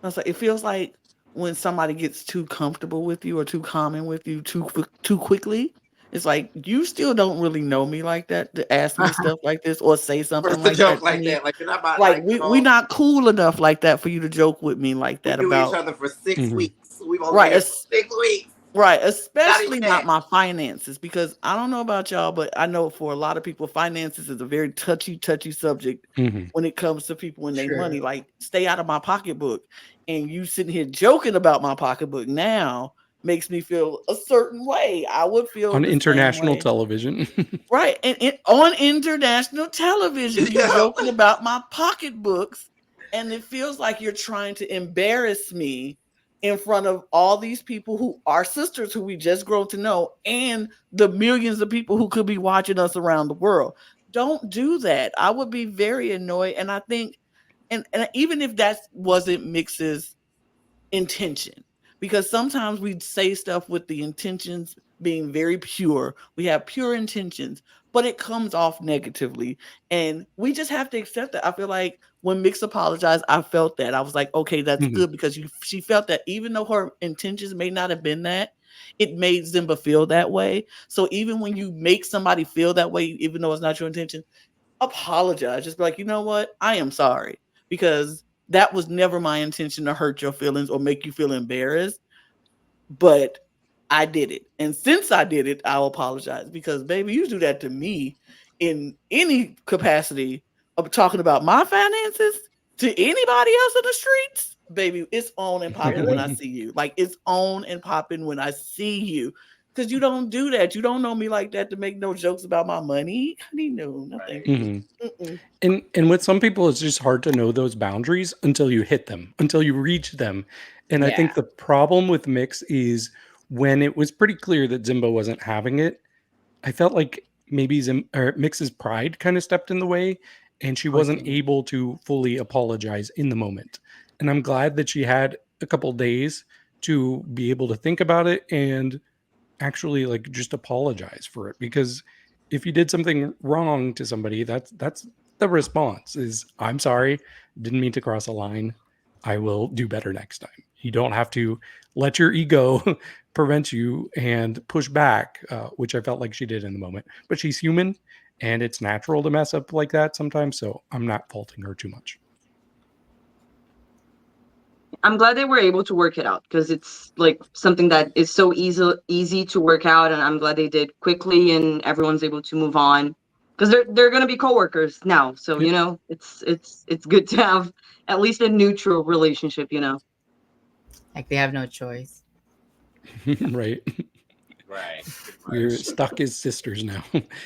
I was like, it feels like when somebody gets too comfortable with you or too common with you too quickly, it's like, you still don't really know me like that to ask me stuff like this or say something like that. Like that. Like, you're not about, like we're not cool enough like that for you to joke with me like that. We knew about each other for 6 weeks. We've only been here for 6 weeks. Right, especially not my finances, because I don't know about y'all, but I know for a lot of people, finances is a very touchy subject when it comes to people and their money. Like, stay out of my pocketbook. And you sitting here joking about my pocketbook now makes me feel a certain way. I would feel on international television. Right, and on international television, you're joking about my pocketbooks, and it feels like you're trying to embarrass me in front of all these people who are sisters who we just grown to know, and the millions of people who could be watching us around the world. Don't do that. I would be very annoyed. And I think, and even if that wasn't Mix's intention, because sometimes we say stuff with the intentions being very pure. We have pure intentions, but it comes off negatively. And we just have to accept that. I feel like when Mix apologized, I felt that. I was like, okay, that's good, because she felt that even though her intentions may not have been that, it made Zimba feel that way. So even when you make somebody feel that way, even though it's not your intention, apologize. Just be like, you know what? I am sorry, because that was never my intention to hurt your feelings or make you feel embarrassed. But I did it. And since I did it, I'll apologize, because baby, you do that to me in any capacity of talking about my finances to anybody else in the streets, baby, it's on and popping when I see you. Like, it's on and popping when I see you. Because you don't do that. You don't know me like that to make no jokes about my money. Honey, no, nothing. And with some people, it's just hard to know those boundaries until you hit them, until you reach them. And I think the problem with Mix is when it was pretty clear that Zimba wasn't having it, I felt like maybe Mix's pride kind of stepped in the way, and she wasn't able to fully apologize in the moment. And I'm glad that she had a couple days to be able to think about it and actually like just apologize for it, because if you did something wrong to somebody, that's the response is, I'm sorry, didn't mean to cross a line, I will do better next time. You don't have to let your ego prevent you and push back, which I felt like she did in the moment. But she's human, and it's natural to mess up like that sometimes, so I'm not faulting her too much. I'm glad they were able to work it out, because it's like something that is so easy to work out, and I'm glad they did quickly and everyone's able to move on, because they're going to be coworkers now. So, you know, it's good to have at least a neutral relationship, you know. Like, they have no choice. Right. Right. We're stuck as sisters now.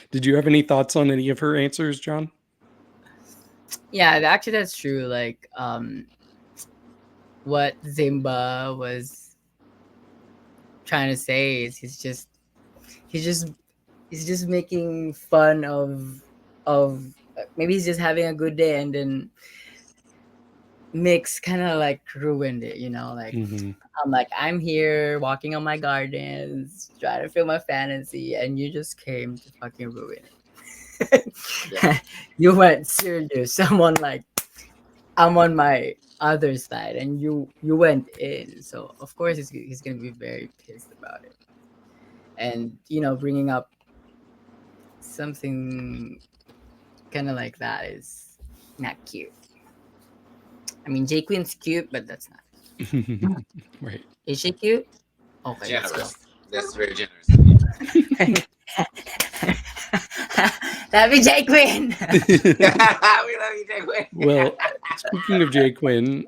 Did you have any thoughts on any of her answers, John? Yeah, actually that's true. Like, what Zimba was trying to say is he's just making fun of maybe he's just having a good day, and then Mix kind of like ruined it, like I'm here walking on my gardens trying to feel my fantasy, and you just came to fucking ruin it. You went serious. Someone like, I'm on my other side, and you went in, so of course he's gonna be very pissed about it. And bringing up something kind of like that is not cute. I mean, J Queen's cute, but that's not. Right. Is she cute? Okay, Generous. That's very generous. That'd be J Queen. We love you, J Quinn. Well, speaking of J Quinn,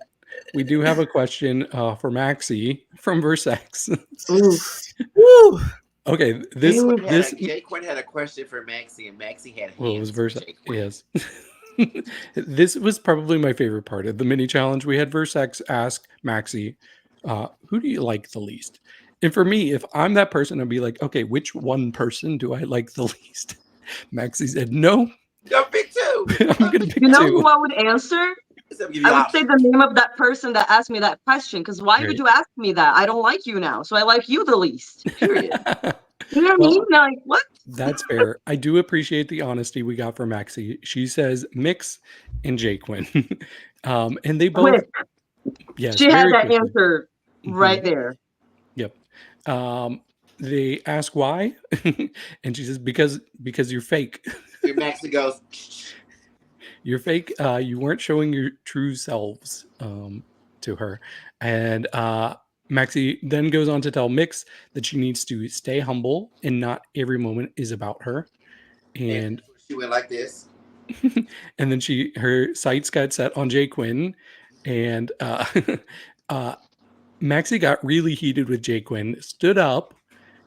we do have a question for Maxie from Versex. Woo. Okay, J Quinn had a question for Maxie, and Maxie had hands. Well, it was Versex. J Quinn. Yes. This was probably my favorite part of the mini challenge. We had Versex ask Maxie, who do you like the least? And for me, if I'm that person, I'd be like, okay, which one person do I like the least? Maxie said, no. Go pick two. I'm going to pick You know two. who I would answer? I would say the name of that person that asked me that question, because why would you ask me that? I don't like you now, so I like you the least, period. You know what I mean? Like, what? That's fair. I do appreciate the honesty we got from Maxie. She says Mix and J Quinn. And they both... Quick. Yes, She had that quickly. answer right there. Yep. They ask why, and she says because you're fake. Your Maxie goes. You're fake. You weren't showing your true selves to her, and Maxie then goes on to tell Mix that she needs to stay humble and not every moment is about her. And she went like this. And then her sights got set on J Quinn, and Maxie got really heated with J Quinn, stood up.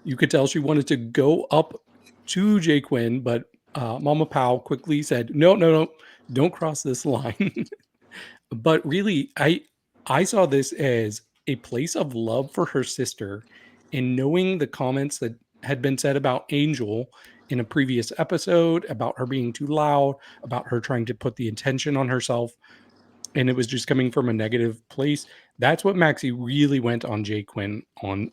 You could tell she wanted to go up to J Quinn, but Mama Powell quickly said, no, don't cross this line. But really, I saw this as a place of love for her sister, and knowing the comments that had been said about Angel in a previous episode, about her being too loud, about her trying to put the attention on herself, and it was just coming from a negative place. That's what Maxie really went on J Quinn on.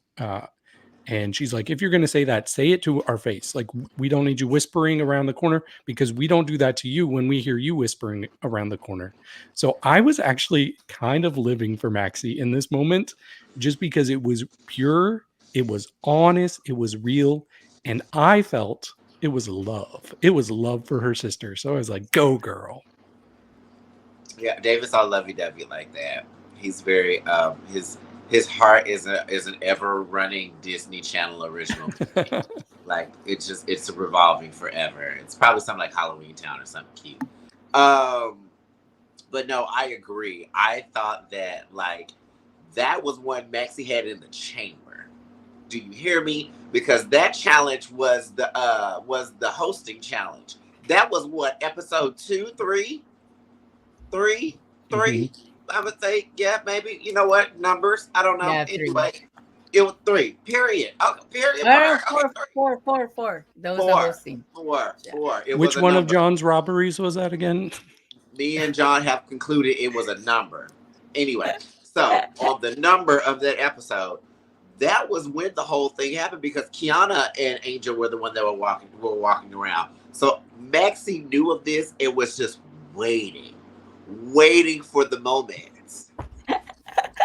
And she's like, if you're going to say that, say it to our face. Like, we don't need you whispering around the corner, because we don't do that to you when we hear you whispering around the corner. So I was actually kind of living for Maxie in this moment, just because it was pure, it was honest, it was real. And I felt it was love. It was love for her sister. So I was like, go girl. Yeah, Davis all lovey-dovey like that. He's very his heart is an ever-running Disney Channel original. Like, it's revolving forever. It's probably something like Halloween Town or something cute. But no, I agree. I thought that, like, that was one Maxie had in the chamber. Do you hear me? Because that challenge was the hosting challenge. That was what, episode 2, 3? 3? I would say, yeah, maybe. You know what? Numbers. I don't know. Yeah, anyway, it was 3. Period. Okay, period. Four. That was the hosting. Four. Which one of John's robberies was that again? Me and John have concluded it was a number. Anyway, so on the number of that episode, that was when the whole thing happened, because Kiana and Angel were the one that were walking around. So Maxie knew of this. It was just waiting for the moment.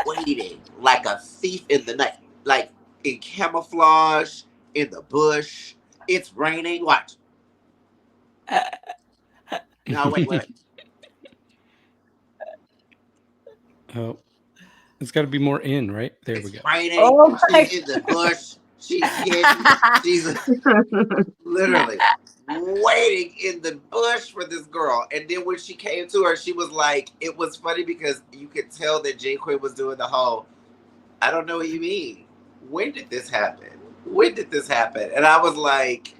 Waiting like a thief in the night, like in camouflage in the bush. It's raining. Watch. No, wait. Oh, it's got to be more in, right? There we go. Raining. Oh my She's in the bush. She's hidden. She's literally waiting in the bush for this girl. And then when she came to her, she was like, it was funny because you could tell that J Quinn was doing the whole, I don't know what you mean. When did this happen? And I was like,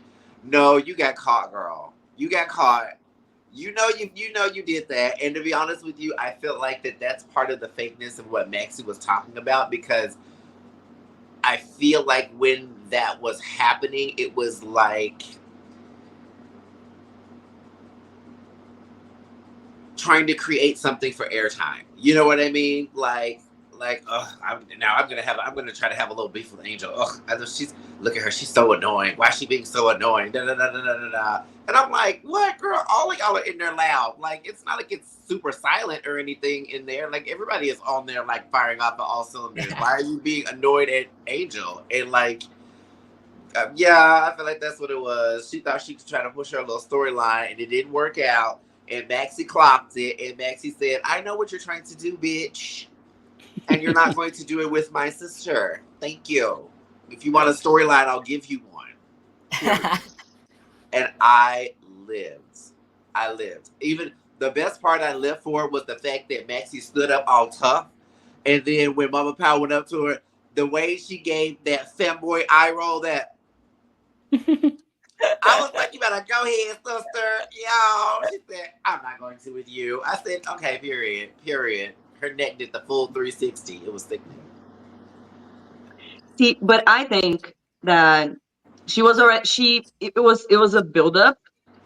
no, you got caught, girl. You got caught. You know you did that. And to be honest with you, I feel like that's part of the fakeness of what Maxie was talking about, because I feel like when that was happening, it was like trying to create something for airtime. You know what I mean? Like, I'm gonna try to have a little beef with Angel. I know look at her, she's so annoying. Why is she being so annoying? Da, da, da, da, da, da. And I'm like, what, girl? All of y'all are in there loud. Like, it's not like it's super silent or anything in there. Like, everybody is on there, like, firing off at all cylinders. Why are you being annoyed at Angel? And like, yeah, I feel like that's what it was. She thought she could try to push her little storyline, and it didn't work out. And Maxie clocked it, and Maxie said, I know what you're trying to do, bitch. And you're not going to do it with my sister. Thank you. If you want a storyline, I'll give you one. And I lived. Even the best part I lived for was the fact that Maxie stood up all tough. And then when Mama Power went up to her, the way she gave that femboy eye roll, that I was like, you better go ahead, sister. Yo, she said, I'm not going to with you. I said, okay, period. Her neck did the full 360. It was sickening. See, but I think that she was already, it was a buildup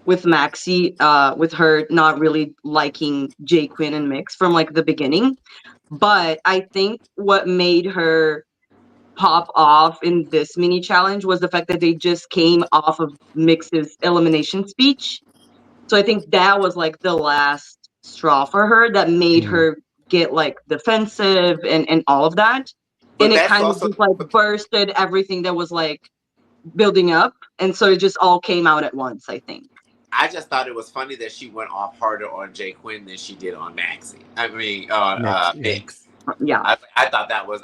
with Maxie, with her not really liking Jay Quinn and Mix from like the beginning. But I think what made her pop off in this mini challenge was the fact that they just came off of Mix's elimination speech. So I think that was like the last straw for her that made her get like defensive and all of that. But and it kind of just like bursted everything that was like building up. And so it just all came out at once, I think. I just thought it was funny that she went off harder on Jay Quinn than she did on Maxie. I mean, Mix. Yeah, I thought that was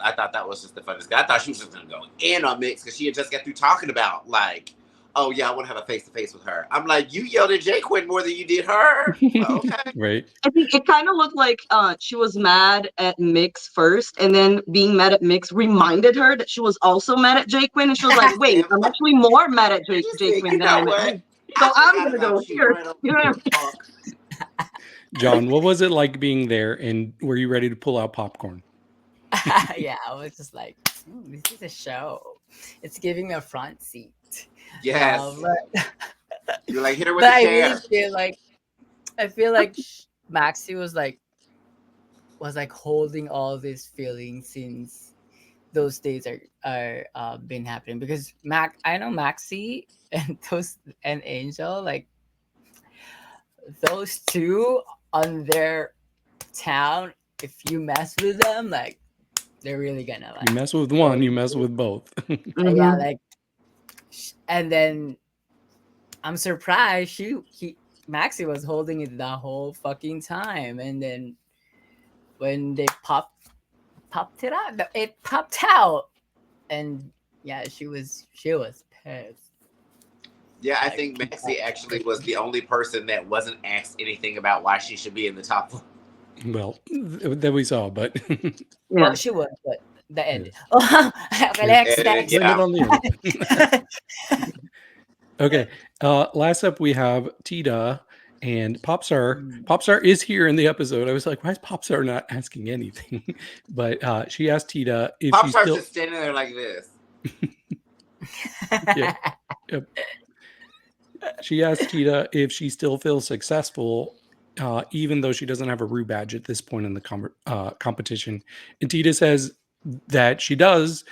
just the funniest. I thought she was just gonna go in on Mix because she had just got through talking about like, oh yeah, I want to have a face to face with her. I'm like, you yelled at Jay Quinn more than you did her. Okay, right. I think it kind of looked like she was mad at Mix first, and then being mad at Mix reminded her that she was also mad at Jay Quinn, and she was like, wait, I'm actually more mad at Jay Quinn than I'm at. So I'm gonna go here. John, what was it like being there, and were you ready to pull out popcorn? Yeah, I was just like, this is a show. It's giving me a front seat. Yes. You're like, hit her with but the chair. I feel like Maxie was like holding all these feelings since those days are been happening, because I know Maxie and Angel, like those two on their town, if you mess with them, like they're really gonna like, you mess with one, you mess with both. Yeah, like, and then I'm surprised Maxie was holding it the whole fucking time, and then when they popped it out, it popped out, and yeah, she was pissed. Yeah, I think Maxie actually was the only person that wasn't asked anything about why she should be in the top 4. Well, that we saw, but Yeah, well, she was, but the end. Okay. Last up, we have Tita and Popstar. Popstar is here in the episode. I was like, why is Popstar not asking anything? But she asked Tita if she's still just standing there like this. Yep. She asked Tita if she still feels successful, even though she doesn't have a Rue badge at this point in the competition. And Tita says that she does.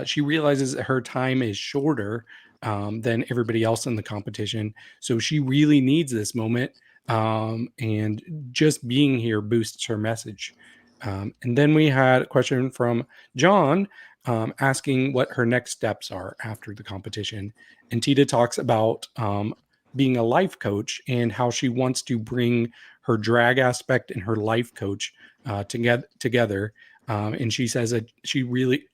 She realizes that her time is shorter than everybody else in the competition. So she really needs this moment. And just being here boosts her message. And then we had a question from John asking what her next steps are after the competition. And Tita talks about being a life coach and how she wants to bring her drag aspect and her life coach together. And she says that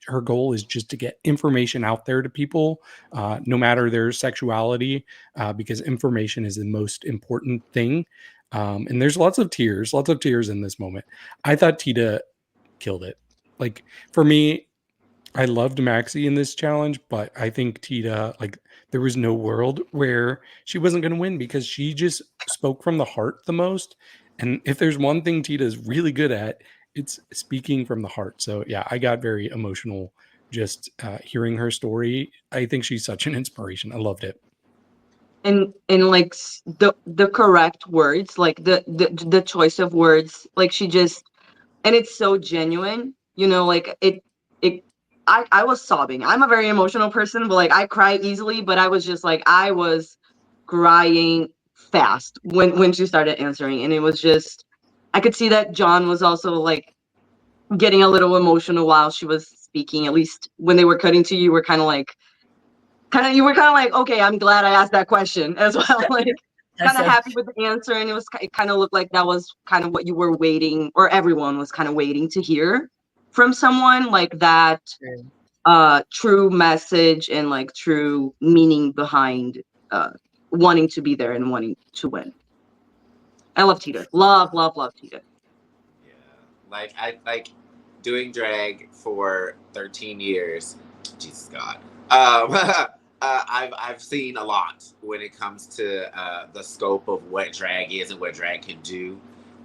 her goal is just to get information out there to people, no matter their sexuality, because information is the most important thing. And there's lots of tears in this moment. I thought Tita killed it. Like, for me, I loved Maxie in this challenge, but I think Tita, like, there was no world where she wasn't going to win because she just spoke from the heart the most. And if there's one thing Tita is really good at, it's speaking from the heart. So yeah, I got very emotional just hearing her story. I think she's such an inspiration. I loved it. And like the correct words, like the choice of words, like she just, and it's so genuine, like it I was sobbing. I'm a very emotional person, but like I cry easily, but I was just like, I was crying fast when she started answering. And it was just, I could see that John was also like getting a little emotional while she was speaking. At least when they were cutting to you, were kind of like, you were kind of like, okay, I'm glad I asked that question as well. Like, kind of happy with the answer. And it kind of looked like that was kind of what you were waiting, or everyone was kind of waiting to hear from someone, like that true message and like true meaning behind wanting to be there and wanting to win. I love Tita. Love Tita. Yeah. Like I doing drag for 13 years. Jesus God. I've seen a lot when it comes to the scope of what drag is and what drag can do.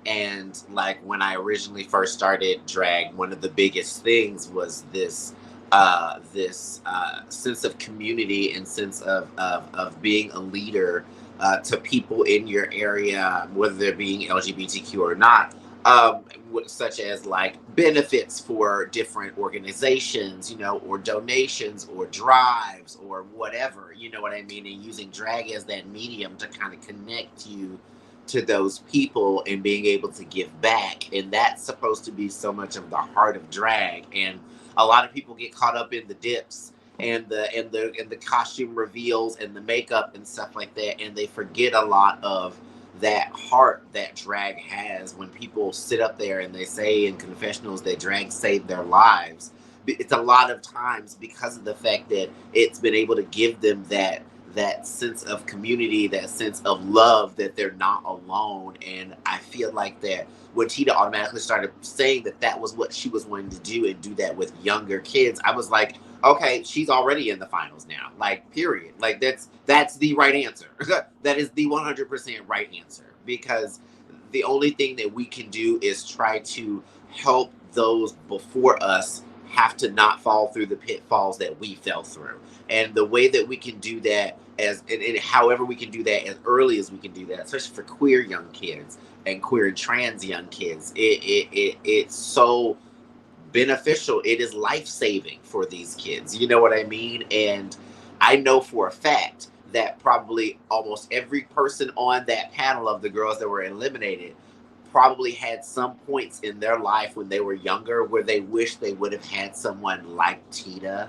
And like when I originally first started drag, one of the biggest things was this sense of community and sense of being a leader to people in your area, whether they're being LGBTQ or not. Such as like benefits for different organizations, or donations or drives or whatever, you know what I mean? And using drag as that medium to kind of connect you to those people and being able to give back. And that's supposed to be so much of the heart of drag. And a lot of people get caught up in the dips and the costume reveals and the makeup and stuff like that, and they forget a lot of that heart that drag has. When people sit up there and they say in confessionals that drag saved their lives, it's a lot of times because of the fact that it's been able to give them that sense of community, that sense of love, that they're not alone. And I feel like that when Tita automatically started saying that was what she was wanting to do and do that with younger kids, I was like, okay, she's already in the finals now. Like, period. Like, that's the right answer. That is the 100% right answer. Because the only thing that we can do is try to help those before us have to not fall through the pitfalls that we fell through. And the way that we can do that and however we can do that as early as we can do that, especially for queer young kids and queer and trans young kids, it's so beneficial. It is life-saving for these kids. You know what I mean? And I know for a fact that probably almost every person on that panel of the girls that were eliminated probably had some points in their life when they were younger where they wish they would have had someone like Tita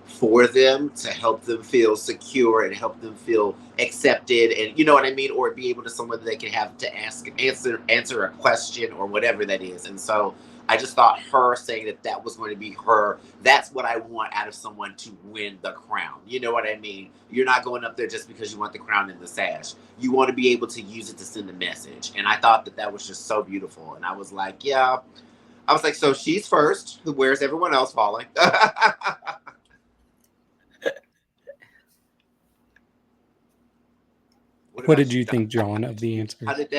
for them to help them feel secure and help them feel accepted, and you know what I mean, or be able to someone that they can have to answer a question or whatever that is. And so I just thought her saying that was going to be her, that's what I want out of someone to win the crown. You know what I mean? You're not going up there just because you want the crown and the sash. You want to be able to use it to send a message. And I thought that was just so beautiful. And I was like, yeah. I was like, so she's first. Where's everyone else falling? What did you think, John, of the answer? How did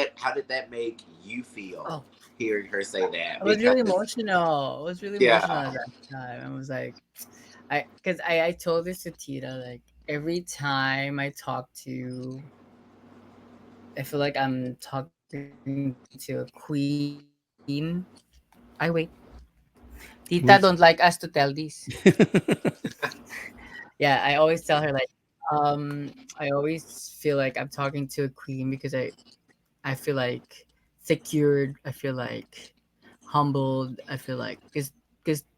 that make you feel hearing her say that? I was really emotional. At that time. I was like, because I told this to Tita, like every time I talk to, I feel like I'm talking to a queen. I wait. Tita don't like us to tell this. Yeah, I always tell her like, I always feel like I'm talking to a queen because I feel like secured. I feel like humbled. I feel like because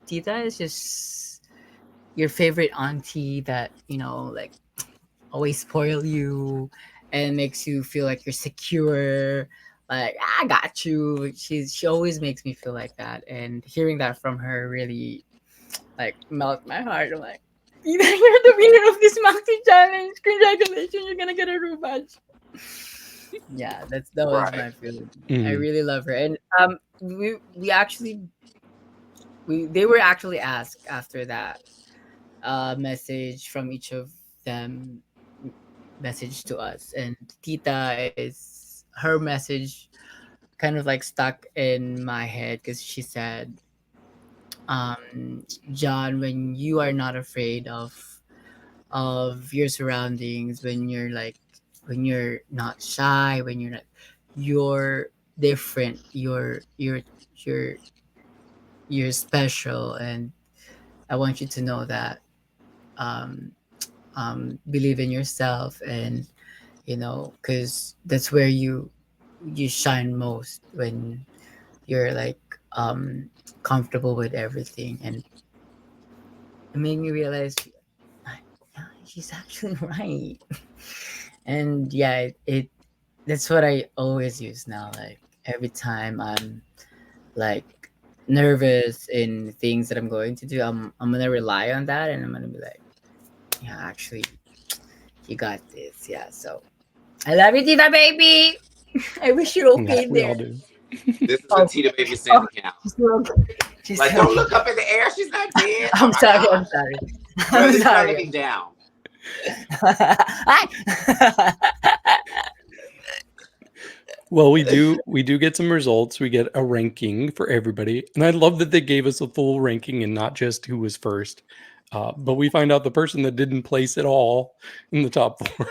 Tita is just your favorite auntie that like always spoil you and makes you feel like you're secure. Like, I got you. She always makes me feel like that, and hearing that from her really like melt my heart. I'm like, you're the winner of this multi challenge. Congratulations, you're gonna get a rematch. Yeah, that was my feeling. Mm-hmm. I really love her, and they were actually asked after that message from each of them, message to us, and Tita is her message kind of like stuck in my head because she said, John, when you are not afraid of your surroundings, when you're not shy, when you're different, you're you're special, and I want you to know that. Um, Believe in yourself, and because that's where you shine most, when you're comfortable with everything. And it made me realize, yeah, she's actually right. And yeah, it that's what I always use now. Like every time I'm like nervous in things that I'm going to do, I'm gonna rely on that, and I'm gonna be like, yeah, actually, you got this. Yeah, so I love you, Tita baby. I wish you're okay We there. all do. This is the Tita Baby Cindy count. She's Like, okay. don't look up in the air. She's not dead. I'm Oh my sorry. God. I'm sorry. Bro, I'm this sorry. gotta be down. Well, we do get some results. We get a ranking for everybody, and I love that they gave us a full ranking and not just who was first. But we find out the person that didn't place at all in the top 4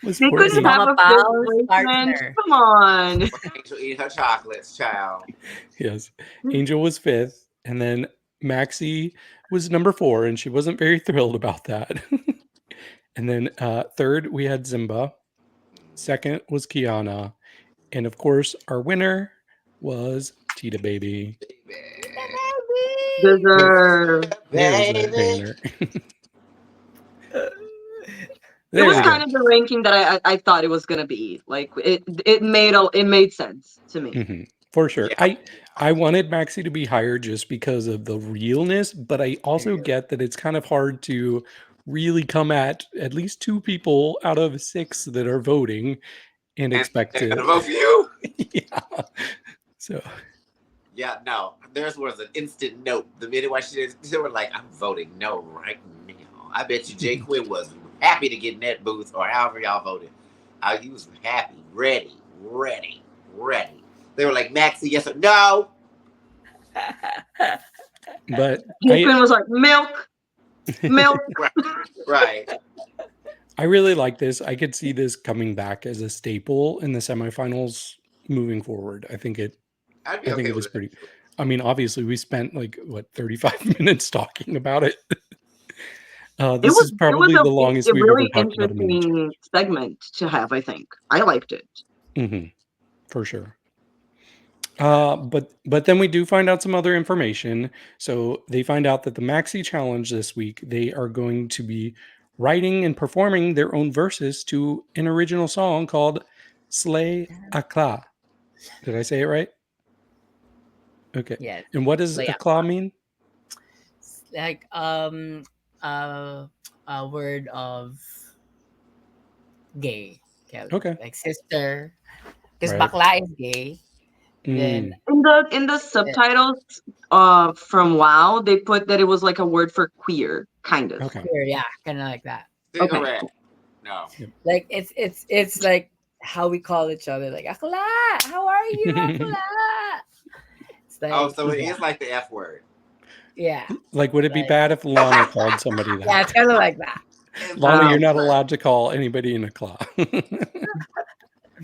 was They couldn't Courtney. have Mama a Pao's good placement. partner. Come on. Angel eat her chocolates, child. Yes, Angel was 5th, and then Maxie was number 4, and she wasn't very thrilled about that. And then 3rd we had Zimba. 2nd was Kiana. And of course, our winner was Tita Baby. Deserve. There's that banner. It was kind of the ranking that I thought it was gonna be. Like it made sense to me. Mm-hmm. For sure. Yeah. I wanted Maxie to be higher just because of the realness, but I also get that it's kind of hard to really come at least 2 people out of 6 that are voting and expect they're to gonna vote for you. Yeah. So Yeah, no. Theirs was an instant note. The minute why they were like, I'm voting no right now. I bet you Jay Quinn was happy to get in that booth, or however y'all voted. He was happy, ready. They were like, Maxie, yes or no? but Jay Quinn was like, milk. Right. I really like this. I could see this coming back as a staple in the semifinals moving forward. I think it was pretty. I mean, obviously, we spent 35 minutes talking about it. This is probably the longest we've ever talked about a mini challenge. Interesting segment to have. I think I liked it. Mm-hmm. For sure. But then we do find out some other information. So they find out that the Maxi Challenge this week, they are going to be writing and performing their own verses to an original song called Slay Akla. Did I say it right? Okay. Yeah. And what does Akla mean? Like a word of gay. Okay. Like sister. Because Right. bakla is gay. Then in the subtitles from WoW, they put that it was like a word for queer, kind of. Okay. queer, yeah, kind of like that. Okay. No. Like it's like how we call each other, like Akla, how are you, Akla? It's like, So it is like the F word. Yeah. Like, would it be bad if Lana called somebody that? Yeah, it's kind of like that. Lana, you're not allowed to call anybody in a claw.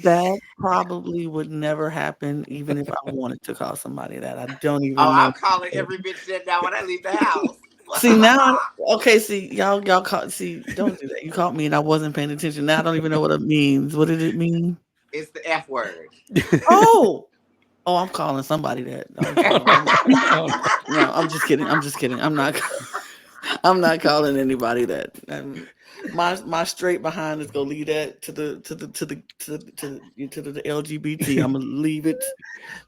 That probably would never happen, even if I wanted to call somebody that. I don't even know. I'm calling every bitch that now when I leave the house. See now, okay. See y'all caught. See, don't do that. You caught me, and I wasn't paying attention. Now I don't even know what it means. What did it mean? It's the F word. Oh, I'm calling somebody that. No, I'm just kidding. I'm not calling anybody that. My straight behind is gonna leave that to the LGBT. I'm gonna leave it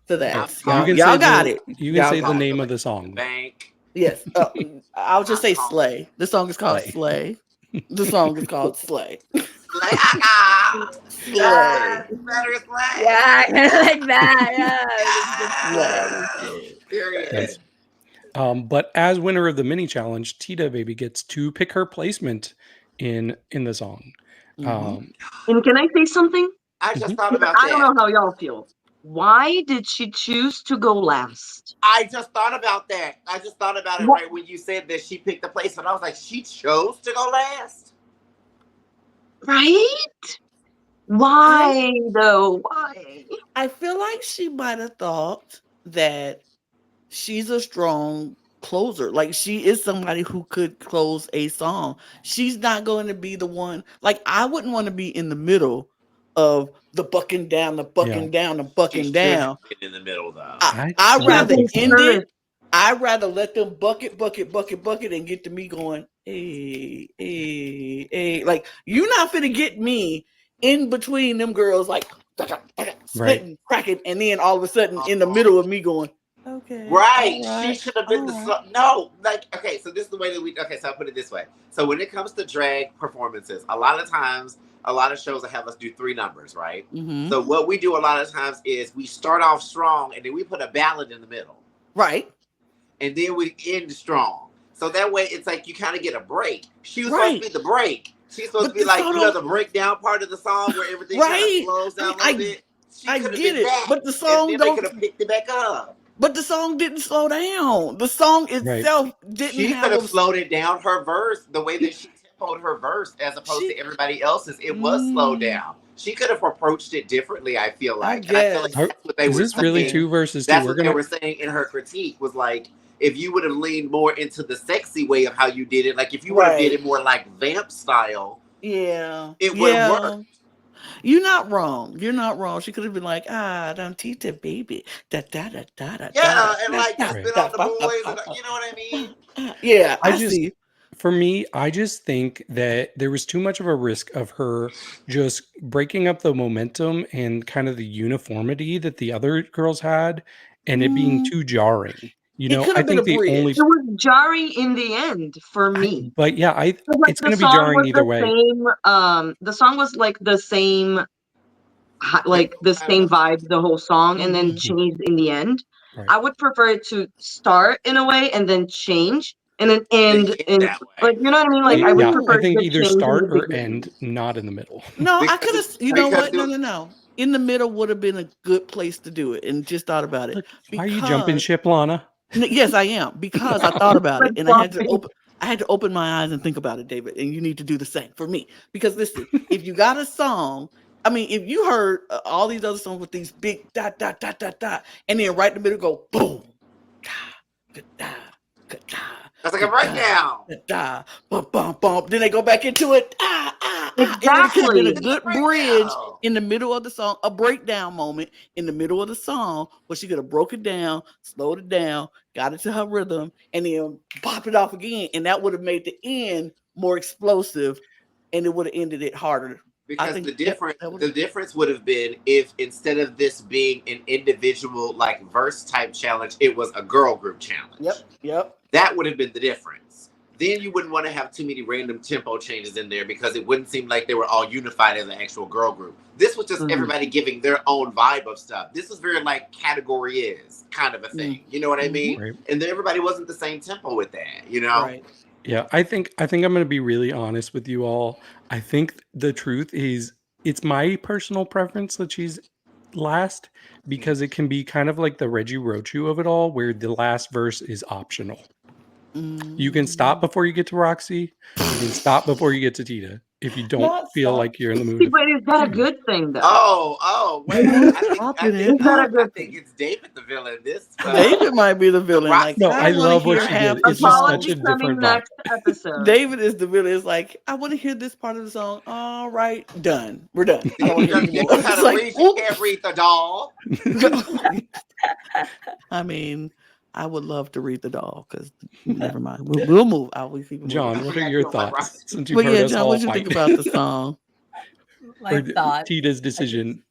to that. Y'all got it. You can say the name of the song. Bank. Yes. I'll just say Slay. The song is called Slay. The song is called Slay. Slay. Slay. Better Slay. Yeah, kind of like that. Slay. Period. Nice. But as winner of the mini challenge, Tita Baby gets to pick her placement in the song. And can I say something? I just thought about I don't that. know how y'all feel, Why did she choose to go last? I just thought about that. I just thought about it right when you said that she picked the place, but I was like, she chose to go last? Right? Why, though? Why? I feel like she might have thought that she's a strong closer. Like, she is somebody who could close a song. She's not going to be the one. Like, I wouldn't want to be in the middle of the bucking down, the bucking down, the bucking She down. should have been in the middle, though. I'd rather think end it. I'd rather let them bucket, and get to me going, hey, hey, hey. Like, you're not finna get me in between them girls, like, spitting, cracking, and then all of a sudden in the middle of me going, okay. Right. All right, She should have been no, like, okay, so this is the way that so I'll put it this way. So when it comes to drag performances, a lot of times, a lot of shows will have us do 3 numbers, right? Mm-hmm. So what we do a lot of times is we start off strong and then we put a ballad in the middle. Right. And then we end strong. So that way it's like you kind of get a break. She was supposed to be the break. She's supposed to be like, the breakdown part of the song where everything kind of slows down a little bit. I get it, but the song they could have picked it back up. But the song didn't slow down. The song itself didn't. She could have slowed it down. Her verse, the way that she tempoed her verse, as opposed to everybody else's, it was slowed down. She could have approached it differently. I feel like. I feel like that's what they were saying. Really 2 verses? That's what they were saying in her critique. Was like, if you would have leaned more into the sexy way of how you did it, like if you would have did it more like vamp style, it would have worked. You're not wrong. You're not wrong. She could have been like, don't teach the baby. Da da da da da. Yeah, and like spit on the boys, and, you know what I mean? Yeah, I see. For me, I just think that there was too much of a risk of her just breaking up the momentum and kind of the uniformity that the other girls had, and it being too jarring. You know, I think the only it was jarring in the end for me. But yeah, it's going to be jarring either way. The song was like the same, like the same vibe, the whole song, and then changed in the end. Right. I would prefer it to start in a way and then change. And then end in, like, you know what I mean? Like, I would prefer. I think either start or end, not in the middle. No, I could have. You know what? No. In the middle would have been a good place to do it, and just thought about it. Are you jumping ship, Lana? Yes, I am, because I thought about it, and I had to open my eyes and think about it, David. And you need to do the same for me, because listen, if you got a song. I mean, if you heard all these other songs with these big dot dot dot dot dot, and then right in the middle go boom, da da da da. That's like a breakdown. Then they go back into it. Exactly. And it could have been a good bridge in the middle of the song, a breakdown moment in the middle of the song where she could have broke it down, slowed it down, got it to her rhythm, and then pop it off again. And that would have made the end more explosive, and it would have ended it harder. Because the difference would have been if instead of this being an individual like verse type challenge, it was a girl group challenge. Yep. That would have been the difference. Then you wouldn't want to have too many random tempo changes in there because it wouldn't seem like they were all unified as an actual girl group. This was just everybody giving their own vibe of stuff. This was very like category is kind of a thing. You know what I mean? Right. And then everybody wasn't the same tempo with that, you know? Right. Yeah, I think I'm going to be really honest with you all. I think the truth is it's my personal preference that she's last because it can be kind of like the Reggie Rochu of it all, where the last verse is optional. You can stop before you get to Roxy. You can stop before you get to Tita if you don't feel like you're in the mood. But is that a good thing, though? Wait. I think it's David the villain. David might be the villain. Like, no, I love what she did. It's just such a different vibe. David is the villain. It's like, I want to hear this part of the song. All right, done. We're done. I don't want to hear anymore. You can't read the doll. I mean, I would love to read the doll because never mind. We'll move. John, what are your thoughts? Since you've heard us all what do you think about the song? My thought. Tita's decision.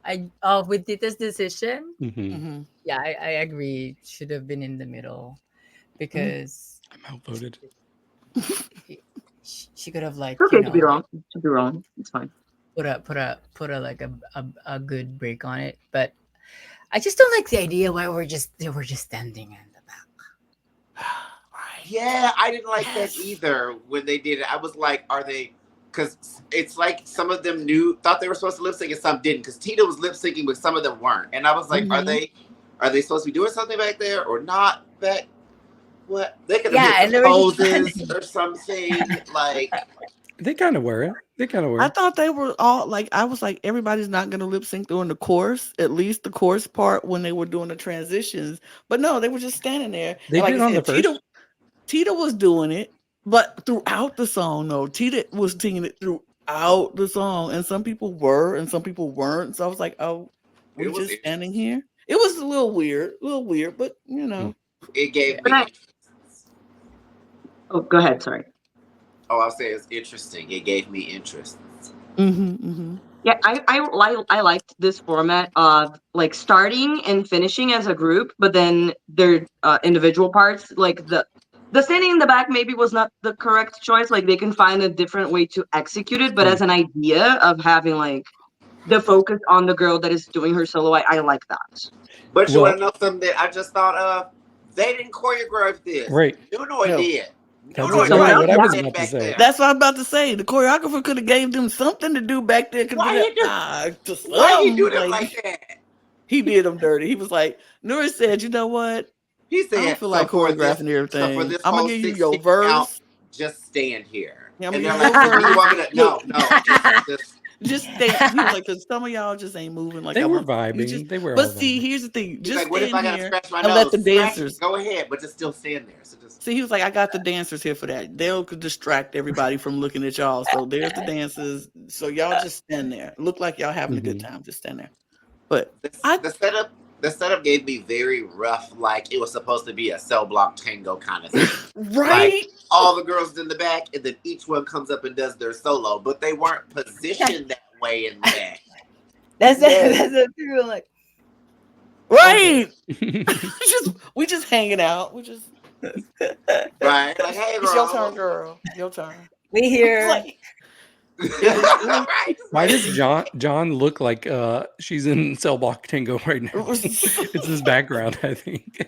With Tita's decision, yeah, I agree. Should have been in the middle because I'm outvoted. She could have like to be wrong. To be wrong, it's fine. Put a like a good break on it, but. I just don't like the idea why they were just standing in the back. Yeah, I didn't like that either when they did it. I was like, are they because it's like some of them thought they were supposed to lip sync and some didn't. Because Tita was lip syncing, but some of them weren't. And I was like, are they supposed to be doing something back there or not back? What they could have hit poses or something like. They kind of were. I thought they were all like, I was like, everybody's not going to lip sync during the chorus, at least the chorus part when they were doing the transitions. But no, they were just standing there. They did on the first. Tita was doing it, but throughout the song, no, Tita was singing it throughout the song, and some people were and some people weren't. So I was like, oh, we're just standing here. It was a little weird, but you know, it gave me. Oh, go ahead. Sorry. Oh, I'll say it's interesting. It gave me interest. Yeah, I liked this format of like starting and finishing as a group, but then their individual parts, like the standing in the back maybe was not the correct choice. Like they can find a different way to execute it, but as an idea of having like the focus on the girl that is doing her solo, I like that. But you want to know something that I just thought of? They didn't choreograph this. Right. No, did. That's exactly what I was about to say. That's what I'm about to say. The choreographer could have gave them something to do back there. Why you do them like that? He did them dirty. He was like, Nura said, you know what? He said, I don't feel like choreographing everything. So for this I'm going to give you your verse. Just stand here. Yeah, and they're like, you want me to? No. Just stay. He was like, because some of y'all just ain't moving like they were vibing. But see, here's the thing. Just like, what if I gotta scratch my and nose? let the dancers go ahead, but just still stand there. So just see. He was like, I got the dancers here for that. They'll distract everybody from looking at y'all. So there's the dancers. So y'all just stand there. Look like y'all having a good time. Just stand there. But the setup gave me very rough, like it was supposed to be a cell block tango kind of thing. Right? Like, all the girls in the back, and then each one comes up and does their solo, but they weren't positioned that way in the back. That's a true like. Right. we just hanging out. We just right. Like, hey, girl. It's your turn, girl. Your turn. We here. Like, right. Why does John look like she's in Cell Block Tango right now? It's his background, I think.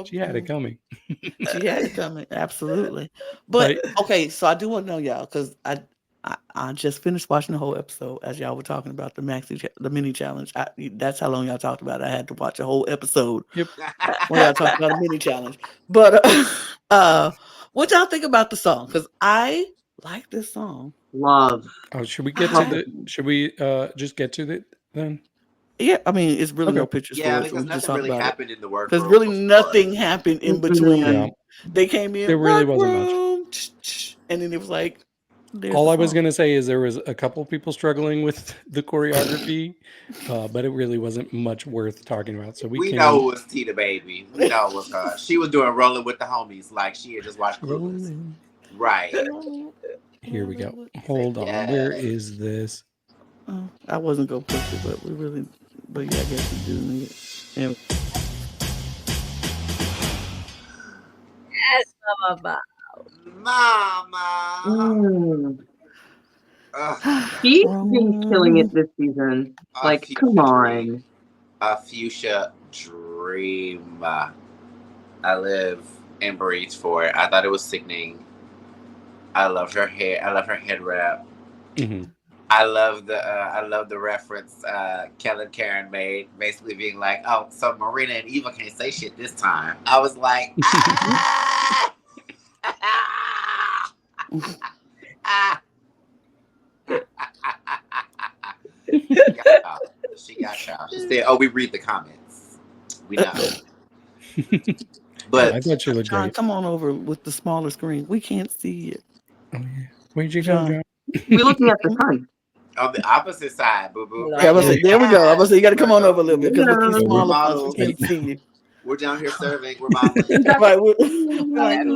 She had it coming. She had it coming, absolutely. But okay, so I do want to know y'all, because I just finished watching the whole episode as y'all were talking about the mini challenge. That's how long y'all talked about it. I had to watch a whole episode. Yep. When y'all talked about a mini challenge. But what y'all think about the song? Because I like this song. Love. Oh, should we just get to it then? Yeah, I mean, it's really no pictures for it. Because nothing really happened in the work. Because really nothing happened in between. Yeah. They came in. There really wasn't much. And then it was like, all I was going to say is there was a couple people struggling with the choreography, but it really wasn't much worth talking about. So we know it was Tita Baby. We know it was her. She was doing Rolling with the Homies like she had just watched Clueless. Right. Here we go. Hold on. Yes. Where is this? Oh, I wasn't going to push it, but yeah, I guess we do need it. Yeah. Yes, Mama. He's been killing it this season. Like, come on. A fuchsia dream. I live and breathe for it. I thought it was sickening. I loved her hair. I love her head wrap. Mm-hmm. I love the reference Kellen Karen made, basically being like, "Oh, so Marina and Eva can't say shit this time." I was like, ah! She got y'all. She said, "Oh, we read the comments. We know." But I thought she looked great. Come on over with the smaller screen. We can't see it. Oh, yeah. Where'd you go, John? We're looking at the sun. On the opposite side, boo boo. Yeah, there we go. I was say you got to come on over a little bit because with these smaller models can't see you. We're down here serving. We're modeling. Right.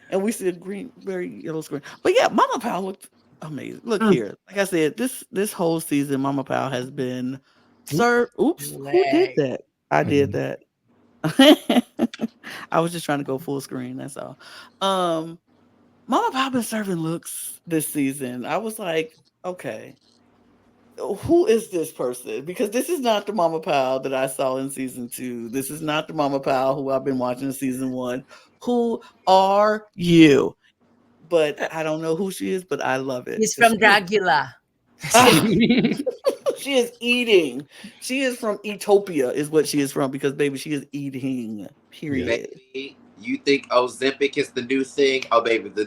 And we see a green, very yellow screen. But yeah, Mama Pao looked amazing. Look here. Like I said, this whole season, Mama Pao has been served. Oops, who did that? I did that. I was just trying to go full screen. That's all. Mama Pao been serving looks this season. I was like, okay, who is this person? Because this is not the Mama Pao that I saw in season 2. This is not the Mama Pao who I've been watching in season 1. Who are you? but I don't know who she is, but I love it. He's from Dragula. She is eating. She is from Ethiopia, is what she is from, because baby, she is eating. Period. Baby, you think Ozempic is the new thing? Oh, baby, the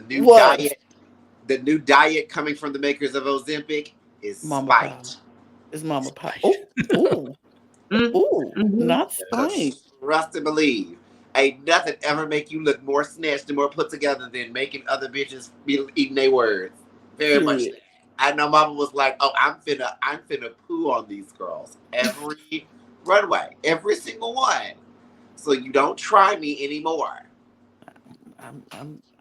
new diet coming from the makers of Ozempic is Mama spite. Pow. It's Mama Pow. Oh, not spite. Trust and believe. Ain't nothing ever make you look more snatched and more put together than making other bitches be eating their words. Very much. I know Mama was like, "Oh, I'm finna poo on these girls every runway, every single one. So you don't try me anymore."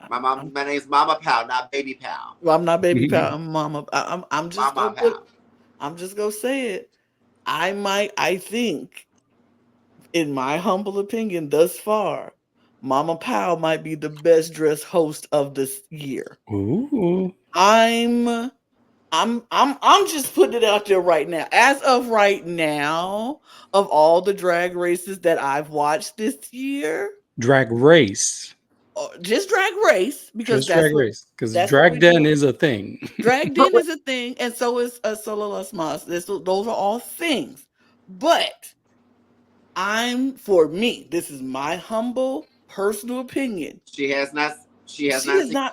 My name's Mama Pow, not Baby Pow. Well, I'm not Baby Pow. I'm Mama. I'm just Mama gonna Pow. I'm just gonna say it. I think, in my humble opinion, thus far, Mama Pow might be the best dressed host of this year. Ooh. I'm just putting it out there right now. As of right now, of all the drag races that I've watched this year, DragRace. Just Drag Race, because Just DragRace, because that's Drag what we Den do. is a thing. Drag Den is a thing, and so is Solo Las Mas. Those are all things. But for me, this is my humble personal opinion. She has not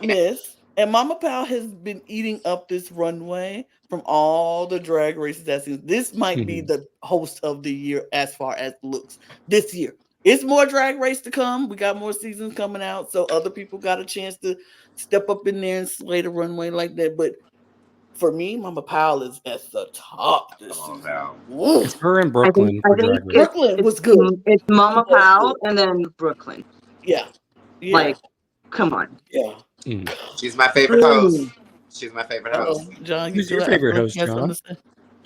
missed. And Mama Pow has been eating up this runway from all the drag races that season. This might be the host of the year as far as looks this year. It's more Drag Race to come. We got more seasons coming out, so other people got a chance to step up in there and slay the runway like that. But for me, Mama Pow is at the top this season. It's her in Brooklyn for Drag Race. Brooklyn was good. It's Mama Pow and then Brooklyn. Yeah. Like, come on. Yeah. She's my favorite host. She's my favorite host. John, who's your favorite host, John? John?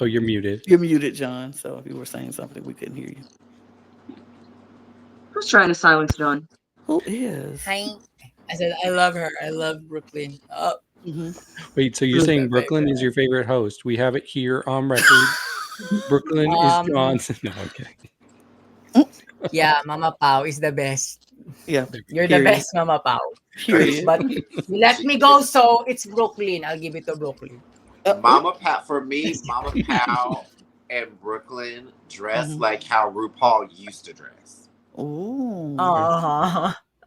Oh, you're muted. You're muted, John. So if you were saying something, we couldn't hear you. Who's trying to silence John? Who is? I said I love her. I love Brooklyn. Oh. Wait, so you're saying Brooklyn is your favorite host? We have it here on record. Brooklyn is John's. No, okay. Yeah, Mama Pow is the best. Yeah, you're the best, Mama Pow. But you let me go, so it's Brooklyn. I'll give it to Brooklyn. Mama Pow, for me, Mama Pow and Brooklyn dress like how RuPaul used to dress. Ooh.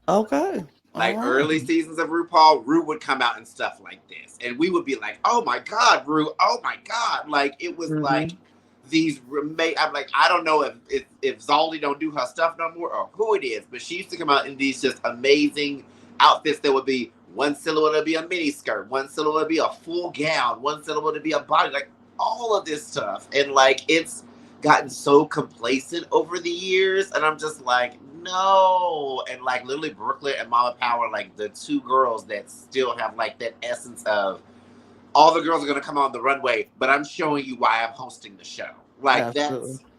Okay. Like early seasons of RuPaul, Ru would come out and stuff like this. And we would be like, "Oh my God, Ru, oh my God." Like it was like these I'm like, I don't know if Zaldi don't do her stuff no more or who it is, but she used to come out in these just amazing outfits that would be one silhouette would be a mini skirt, one silhouette would be a full gown, one silhouette would be a body, like all of this stuff. And like it's gotten so complacent over the years, and I'm just like, no. And like literally Brooklyn and Mama Pow are like the two girls that still have like that essence of all the girls are gonna come on the runway, but I'm showing you why I'm hosting the show. Like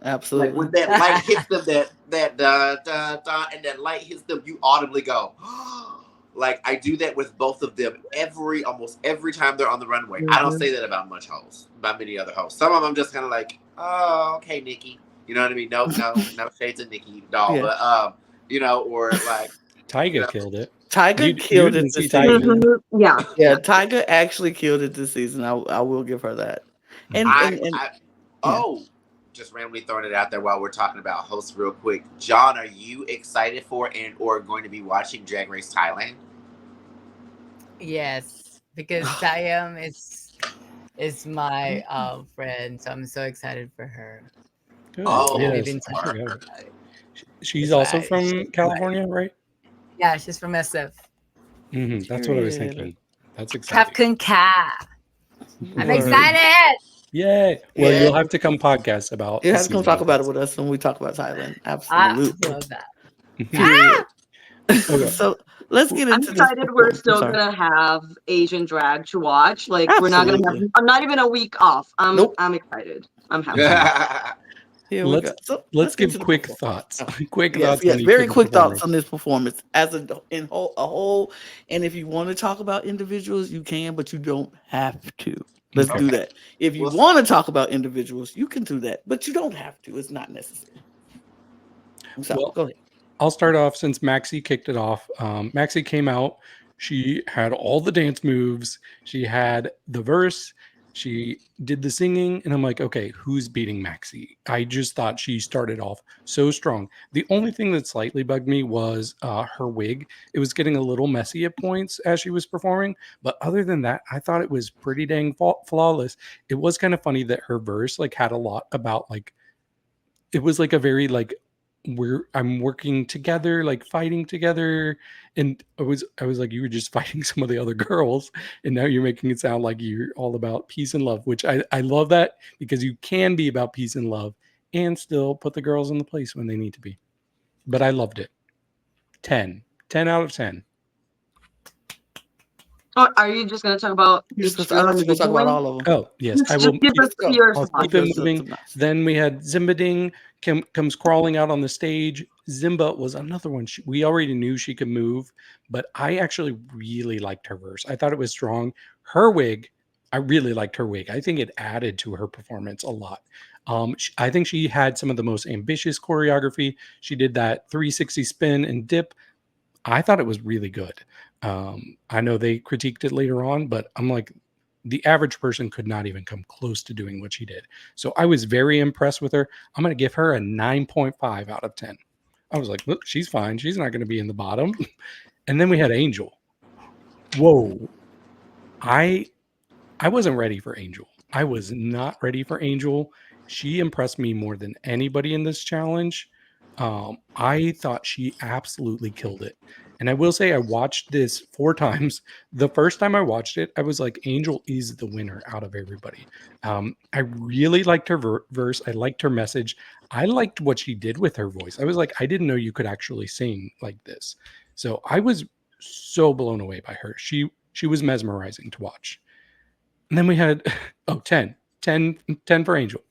absolutely. Like when that light hits them, that da da da, and that light hits them, you audibly go. Like I do that with both of them almost every time they're on the runway. I don't say that about many other hosts. Some of them just kind of like, oh, okay, Nikki. You know what I mean? No shades of Nikki doll, but or like Tyga killed it. Tyga killed it this season. Yeah, Tyga actually killed it this season. I will give her that. And just randomly throwing it out there while we're talking about hosts real quick. John, are you excited for and or going to be watching Drag Race Thailand? Yes, because Siam is my friend, so I'm so excited for her. Good. Oh, yes. She's also from California, right? Yeah, she's from SF. That's what I was thinking. That's exciting. Captain Ka. I'm excited. Yay! Well, you'll have to come podcast about. You have to come talk about it with us when we talk about Thailand. Absolutely. I love that. Okay. So let's get into. I'm excited. We're still gonna have Asian drag to watch. Like we're not gonna have. I'm not even a week off. I'm excired. I'm happy. Let's give quick thoughts. Quick thoughts. Yes, very quick thoughts on this performance as a whole. And if you want to talk about individuals, you can, but you don't have to. Let's do that. If you want to talk about individuals, you can do that, but you don't have to. It's not necessary. So go ahead. I'll start off since Maxi kicked it off. Maxi came out. She had all the dance moves. She had the verse. She did the singing. And I'm like, okay, who's beating Maxi? I just thought she started off so strong. The only thing that slightly bugged me was her wig. It was getting a little messy at points as she was performing. But other than that, I thought it was pretty dang flawless. It was kind of funny that her verse like had a lot about like, it was like a very like I'm working together, like fighting together. And I was like, you were just fighting some of the other girls, and now you're making it sound like you're all about peace and love, which I love that, because you can be about peace and love and still put the girls in the place when they need to be. But I loved it. 10 out of 10. Oh, are you just going to talk about I was just going to talk about all of them. Oh, yes. I Just will give us your I'll thoughts. keep it moving. Then we had Zimbading comes crawling out on the stage. Zimba was another one. We already knew she could move, but I actually really liked her verse. I thought it was strong. Her wig, I really liked her wig. I think it added to her performance a lot. I think she had some of the most ambitious choreography. She did that 360 spin and dip. I thought it was really good. I know they critiqued it later on, but I'm like, the average person could not even come close to doing what she did. So I was very impressed with her. I'm going to give her a 9.5 out of 10. I was like, look, she's fine. She's not going to be in the bottom. And then we had Angel. Whoa. I wasn't ready for Angel. I was not ready for Angel. She impressed me more than anybody in this challenge. I thought she absolutely killed it. And I will say I watched this 4 times. The first time I watched it, I was like, Angel is the winner out of everybody. I really liked her verse. I liked her message. I liked what she did with her voice. I was like, I didn't know you could actually sing like this. So I was so blown away by her. She was mesmerizing to watch. And then we had, 10 for Angel.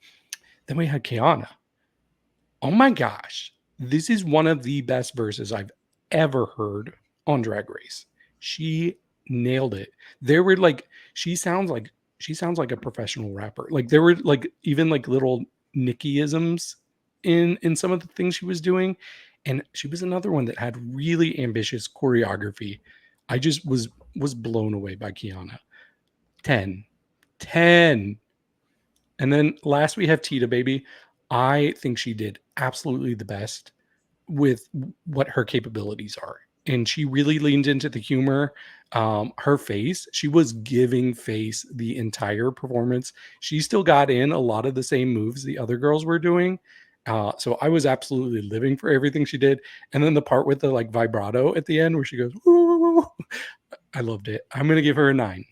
Then we had Kiana. Oh my gosh. This is one of the best verses I've ever heard on Drag Race. She nailed it. There were like, she sounds like a professional rapper. Like there were like even like little Nicki-isms in some of the things she was doing. And she was another one that had really ambitious choreography. I just was blown away by Kiana. 10. And then last we have Tita Baby. I think she did absolutely the best with what her capabilities are. And she really leaned into the humor. Her face, she was giving face the entire performance. She still got in a lot of the same moves the other girls were doing. So I was absolutely living for everything she did. And then the part with the like vibrato at the end where she goes, ooh, I loved it. I'm going to give her a 9.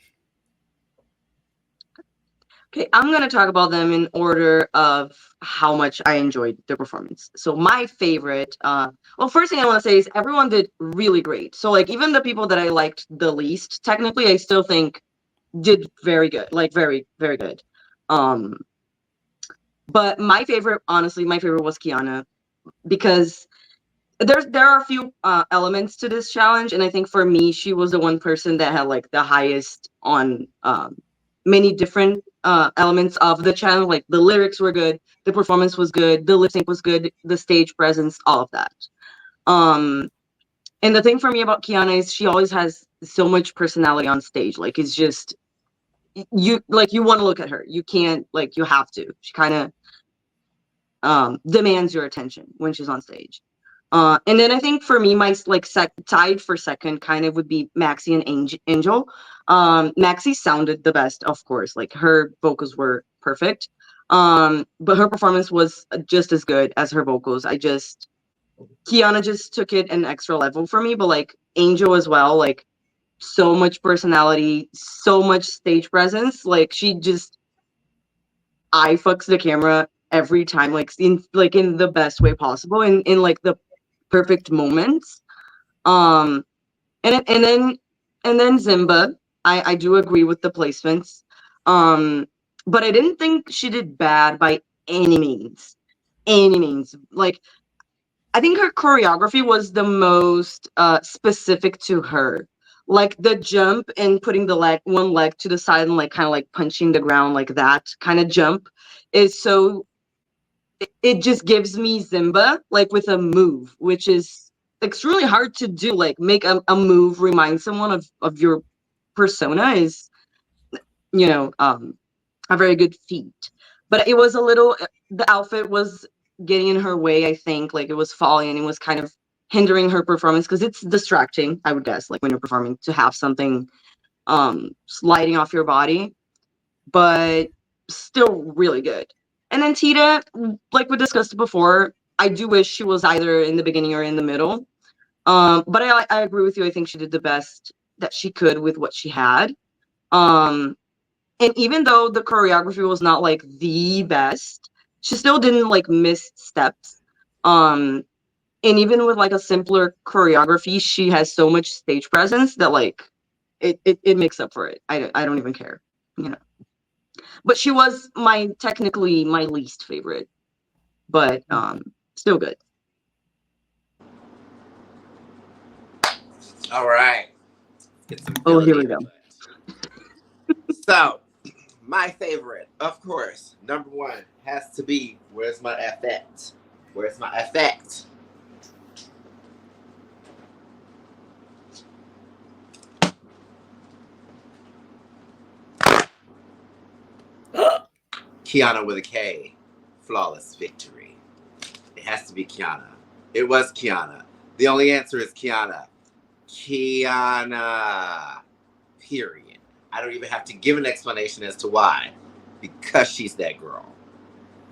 Okay, I'm going to talk about them in order of how much I enjoyed their performance. So my favorite, first thing I want to say is everyone did really great. So like even the people that I liked the least, technically, I still think did very good, like very, very good. But my favorite, honestly, was Kiana, because there are a few elements to this challenge. And I think for me, she was the one person that had like the highest on many different elements of the challenge. Like the lyrics were good, the performance was good, the lip sync was good, the stage presence, all of that. And the thing for me about Kiana is she always has so much personality on stage. Like it's just you want to look at her. You can't, like, you have to. She kind of demands your attention when she's on stage. And then I think for me, my like tied for second kind of would be Maxi and Angel. Maxi sounded the best, of course, like her vocals were perfect. But her performance was just as good as her vocals. Kiana just took it an extra level for me, but like Angel as well, like so much personality, so much stage presence. Like she just eye fucks the camera every time, like in the best way possible, in like the perfect moments. And then Zimba, I do agree with the placements. But I didn't think she did bad by any means. Like I think her choreography was the most specific to her. Like the jump and putting one leg to the side and like kind of like punching the ground, like that kind of jump is so, it just gives me Zimba like with a move, which is extremely hard to do. Like make a move remind someone of your persona is, a very good feat. But it was a little, the outfit was getting in her way, I think. Like it was falling and it was kind of hindering her performance, because it's distracting, I would guess, like when you're performing, to have something sliding off your body, but still really good. And then Tita, like we discussed before, I do wish she was either in the beginning or in the middle. But I agree with you. I think she did the best that she could with what she had. And even though the choreography was not like the best, she still didn't like miss steps. And even with like a simpler choreography, she has so much stage presence that like it makes up for it. I don't even care, But she was technically my least favorite, but still good. All right. Oh, here we go. So, my favorite, of course, number one has to be, where's my effect? Where's my effect? Kiana with a K. Flawless victory. It has to be Kiana. It was Kiana. The only answer is Kiana. Kiana. Period. I don't even have to give an explanation as to why. Because she's that girl.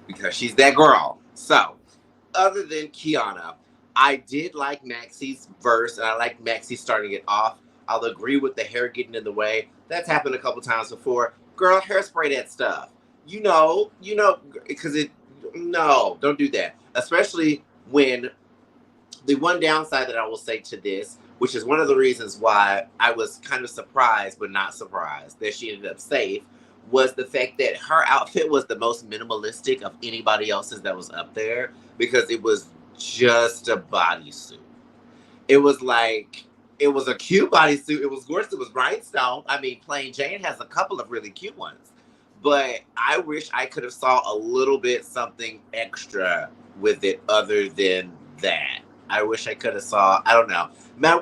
Because she's that girl. So, other than Kiana, I did like Maxie's verse, and I like Maxie starting it off. I'll agree with the hair getting in the way. That's happened a couple times before. Girl, hairspray that stuff. Because no, don't do that. Especially when the one downside that I will say to this, which is one of the reasons why I was kind of surprised, but not surprised, that she ended up safe, was the fact that her outfit was the most minimalistic of anybody else's that was up there, because it was just a bodysuit. It was a cute bodysuit. It was gorgeous. It was rhinestone. I mean, Plain Jane has a couple of really cute ones. But I wish I could have saw a little bit something extra with it other than that. I wish I could have saw, I don't know.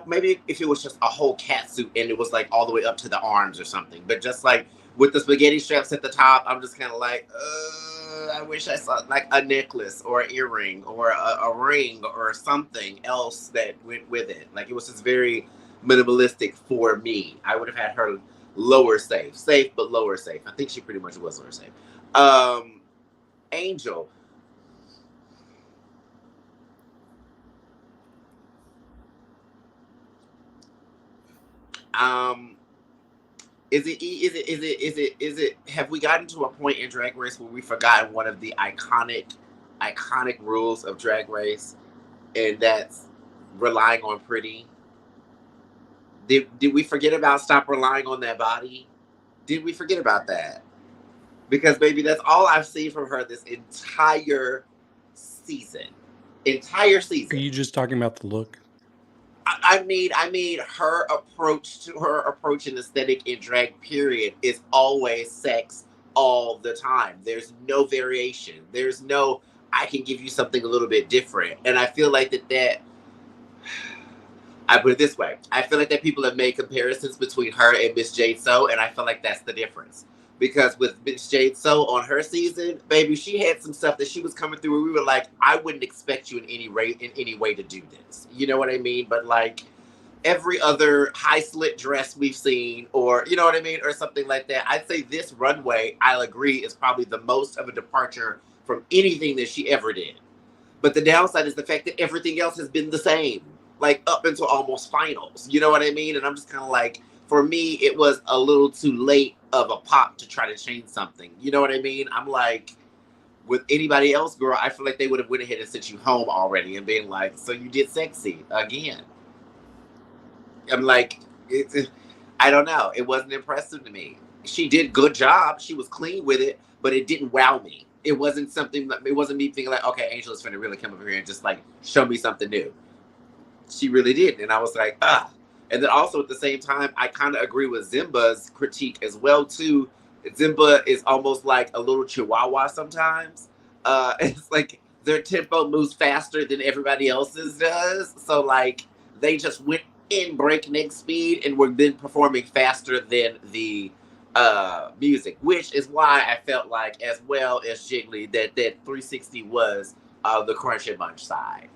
Maybe if it was just a whole catsuit and it was like all the way up to the arms or something. But just like with the spaghetti straps at the top, I'm just kind of like, I wish I saw like a necklace or an earring or a ring or something else that went with it. Like it was just very minimalistic for me. I would have had her lower safe, but lower safe. I think she pretty much was lower safe. Angel. Is it have we gotten to a point in Drag Race where we've forgotten one of the iconic rules of Drag Race, and that's relying on pretty? Did we forget about stop relying on that body? Did we forget about that? Because baby, that's all I've seen from her this entire season. Are you just talking about the look? I mean, her approach and aesthetic in drag, period, is always sex all the time. There's no variation. There's no, I can give you something a little bit different. And I feel like that I put it this way. I feel like that people have made comparisons between her and Miss Jade So, and I feel like that's the difference. Because with Miss Jade So on her season, baby, she had some stuff that she was coming through where we were like, I wouldn't expect you in any way to do this. You know what I mean? But like every other high slit dress we've seen, or you know what I mean, or something like that, I'd say this runway, I'll agree, is probably the most of a departure from anything that she ever did. But the downside is the fact that everything else has been the same, like up until almost finals. You know what I mean? And I'm just kind of like, for me, it was a little too late of a pop to try to change something. You know what I mean? I'm like, with anybody else, girl, I feel like they would have went ahead and sent you home already and been like, so you did sexy again. I'm like, I don't know. It wasn't impressive to me. She did good job. She was clean with it, but it didn't wow me. It wasn't me thinking like, okay, Angel is finna really come over here and just like show me something new. She really did. And I was like, ah. And then also at the same time, I kind of agree with Zimba's critique as well too. Zimba is almost like a little chihuahua sometimes. It's like their tempo moves faster than everybody else's does. So like they just went in breakneck speed and were then performing faster than the music, which is why I felt like, as well as Jiggly, that 360 was the Crunch and Munch side.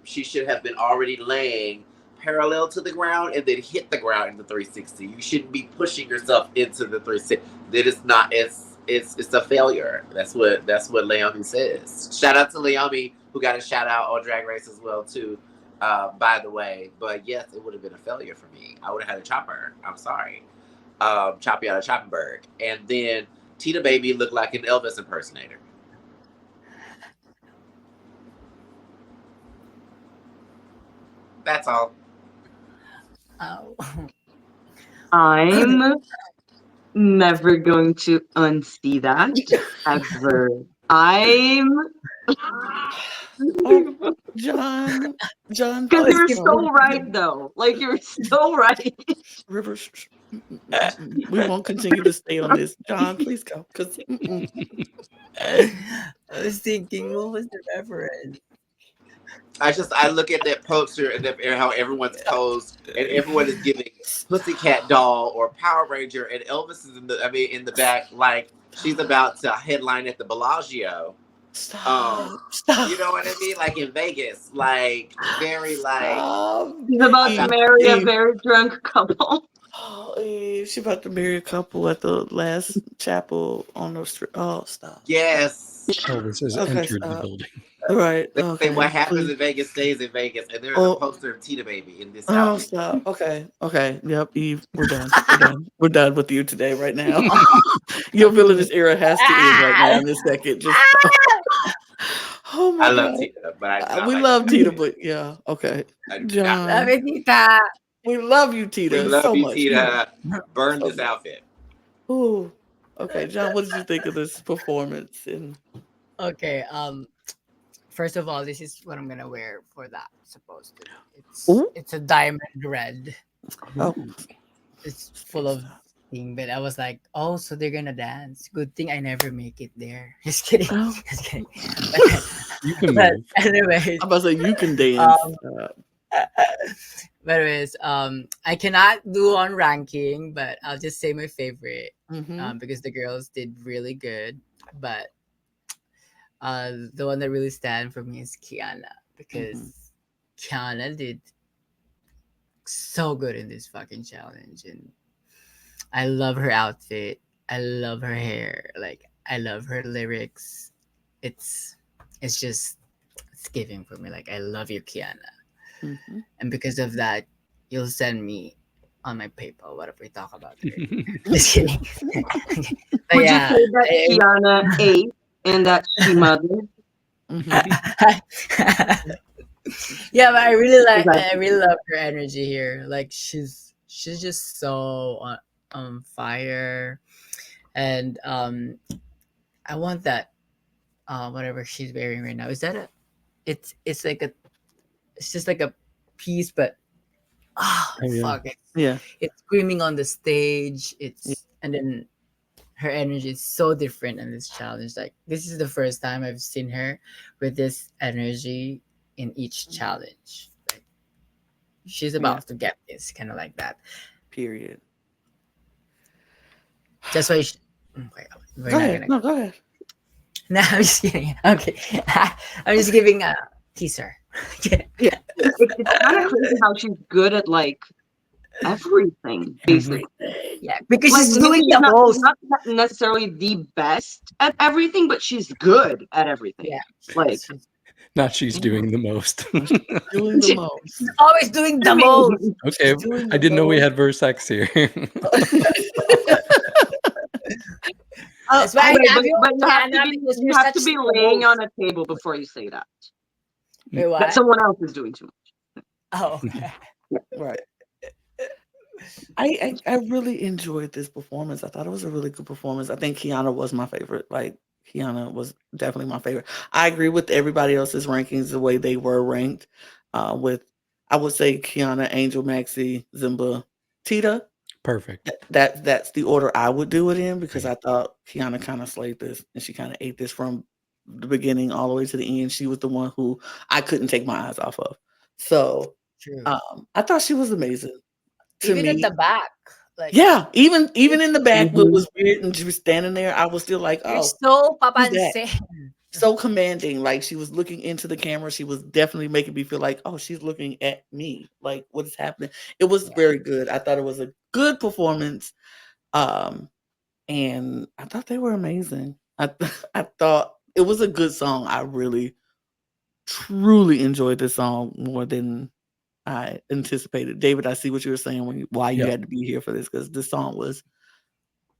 She should have been already laying parallel to the ground and then hit the ground in the 360. You shouldn't be pushing yourself into the 360. That is not. It's a failure. That's what Leomi says. Shout out to Leomi, who got a shout out on Drag Race as well too. By the way, but yes, it would have been a failure for me. I would have had a chopper. I'm sorry. Chop you out of Choppenberg. And then Tita Baby looked like an Elvis impersonator. That's all. Oh. I'm never going to unsee that ever. John, Because you're so right, though. Like, you're so right. Rivers, we won't continue to stay on this. John, please go. Because I was thinking, what was the reference? I look at that poster and how everyone's posed and everyone is giving Pussycat Doll or Power Ranger, and Elvis is in the back like she's about to headline at the Bellagio. Stop. You know what I mean? Like in Vegas, like very like She's about to marry a very drunk couple. Oh, she's about to marry a couple at the last chapel on the street. Oh, stop. Yes. Elvis has entered the building. Right. They Okay. say what happens in Vegas stays in Vegas, and there's a poster of Tita Baby in this Oh, house. stop. Okay. Yep, Eve, we're done. We're done with you today, right now. Your villainous era has to end right now in this second. Just oh my I love God. Tita, but we love Tita, but yeah, okay. John, Love it, Tita. we love you, Tita, We love so you, much. Tita. Burn So this much. outfit. Ooh. Okay, John, what did you think of this performance? And Okay. First of all, this is what I'm gonna wear for that. Supposed to. Ooh. It's a diamond red. oh, It's full of thing, but I was like, oh, so they're gonna dance. Good thing I never make it there. Just kidding. Oh. Just kidding. You can But move. I'm anyways, about to say you can dance. but anyways, I cannot do on ranking, but I'll just say my favorite. Mhm. Because the girls did really good, but the one that really stand for me is Kiana, because Kiana did so good in this fucking challenge, and I love her outfit, I love her hair, like I love her lyrics. It's just it's giving for me. Like, I love you, Kiana, Mhm. and because of that, you'll send me on my PayPal whatever we talk about today. Just kidding. But Would yeah, you say that Kiana ate and that she mothered? yeah, but I really Exactly. love her energy here. Like, she's just so on fire, and I want that whatever she's wearing right now. Is that it's just like a piece, but Oh, yeah. fuck, Yeah. it's screaming on the stage. And then her energy is so different in this challenge. Like, this is the first time I've seen her with this energy in each challenge. Like, she's about to get this, kind of like that. Period. That's why Go ahead. No, go ahead. No, I'm just kidding. Okay. I'm just giving a teaser. Yeah. It's kind of crazy how she's good at like everything, basically. Yeah, because Like, she's maybe doing she's the most. not necessarily the best at everything, but she's good at everything. Yeah. Like, Not she's doing the most. Doing the most. She's always doing the I mean, most. Okay, doing I the didn't know we most. had Versex here. That's why I Wait, have but you, you have Kiana, to be, because you you're have to such be the laying most. on a table before you say that. Wait, That what? someone else is doing too much. Oh. Right. I really enjoyed this performance. I thought it was a really good performance. I think Kiana was my favorite. Like, Kiana was definitely my favorite. I agree with everybody else's rankings the way they were ranked. With, I would say, Kiana, Angel, Maxi, Zimba, Tita. Perfect. That's the order I would do it in, because I thought Kiana kind of slayed this and she kind of ate this from the beginning all the way to the end. She was the one who I couldn't take my eyes off of. So True. I thought she was amazing. To Even at me, the back, like yeah, even in the back, Mhm. it was weird, and she was standing there. I was still like, you're oh, so who's that? papansin. So commanding. Like she was looking into the camera. She was definitely making me feel like, oh, she's looking at me. Like what is happening? It was very good. I thought it was a good performance. And I thought they were amazing. I thought it was a good song. I really, truly enjoyed this song more than I anticipated. David, I see what you were saying why you Yep. had to be here for this, because this song was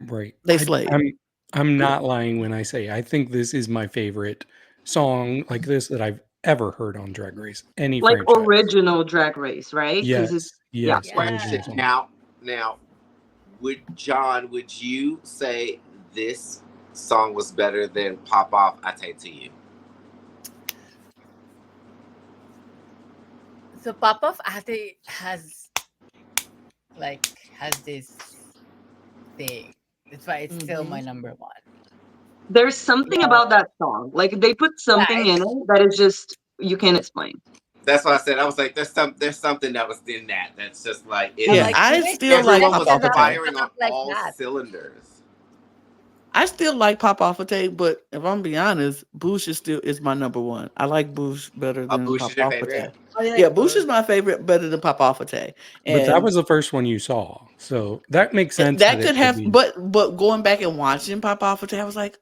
Right. they slayed. I'm not lying when I say I think this is my favorite song like this that I've ever heard on Drag Race. Any Like franchise. original Drag Race, right? 'Cause it's Yes. Yeah. original song. Now, would you say this song was better than Pop Off I Take to You? So Pop Off Ate has this thing. That's why it's still my number one. There's something about that song. Like they put something in it that is just you can't explain. That's what I said. I was like, there's something that was in that. That's just like it. Yeah, like, I even still like Everyone Pop was Off a Tape. firing on like all that. cylinders. I still like Pop Off a Tape, but if I'm being honest, Boosh is my number one. I like Boosh better than Boosh Pop is your Off a favorite? Tape. Yeah, Boosh is my favorite, better than Pop Off a Tape. But that was the first one you saw. So that makes sense. That could have, be. but going back and watching Pop Off a Tape, I was like,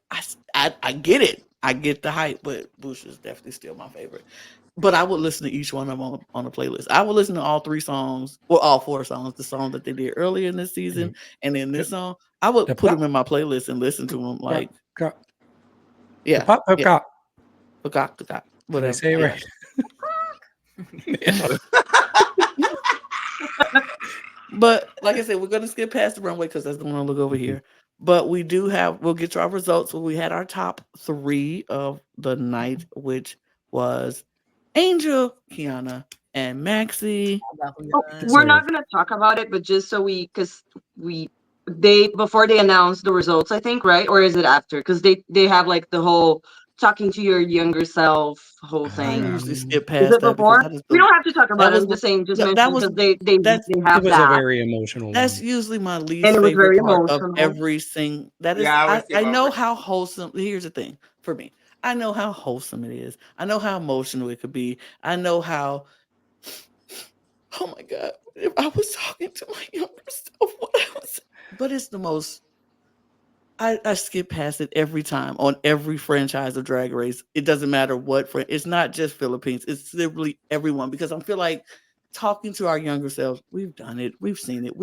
I get it. I get the hype, but Boosh is definitely still my favorite. But I would listen to each one of them on a playlist. I would listen to all 3 songs, or all 4 songs, the song that they did earlier in this season, and then this song. I would put them in my playlist and listen to them. Like, yeah, Pop, whatever. Did I say it right? But like I said, we're gonna skip past the runway because that's the one I look over here. But we'll get to our results. We had our top 3 of the night, which was Angel, Kiana, and Maxi. We're not gonna talk about it, but just so they before they announce the results, I think, right? Or is it after? Because they have like the whole talking to your younger self whole I thing. usually skip Is past it that before? because We don't have to talk about it. was I'm just saying, just no, mention that was- because they have It was that. a very emotional That's one. usually my least And it was very favorite part of emotional. every single. That is, Yeah, I would skip I know over it. how wholesome. Here's the thing for me. I know how wholesome it is. I know how emotional it could be. I know how. Oh my God! If I was talking to my younger self, what I was. But it's the most. I skip past it every time on every franchise of Drag Race. It doesn't matter what it's not just Philippines. It's literally everyone, because I feel like talking to our younger selves, we've done it, we've seen it.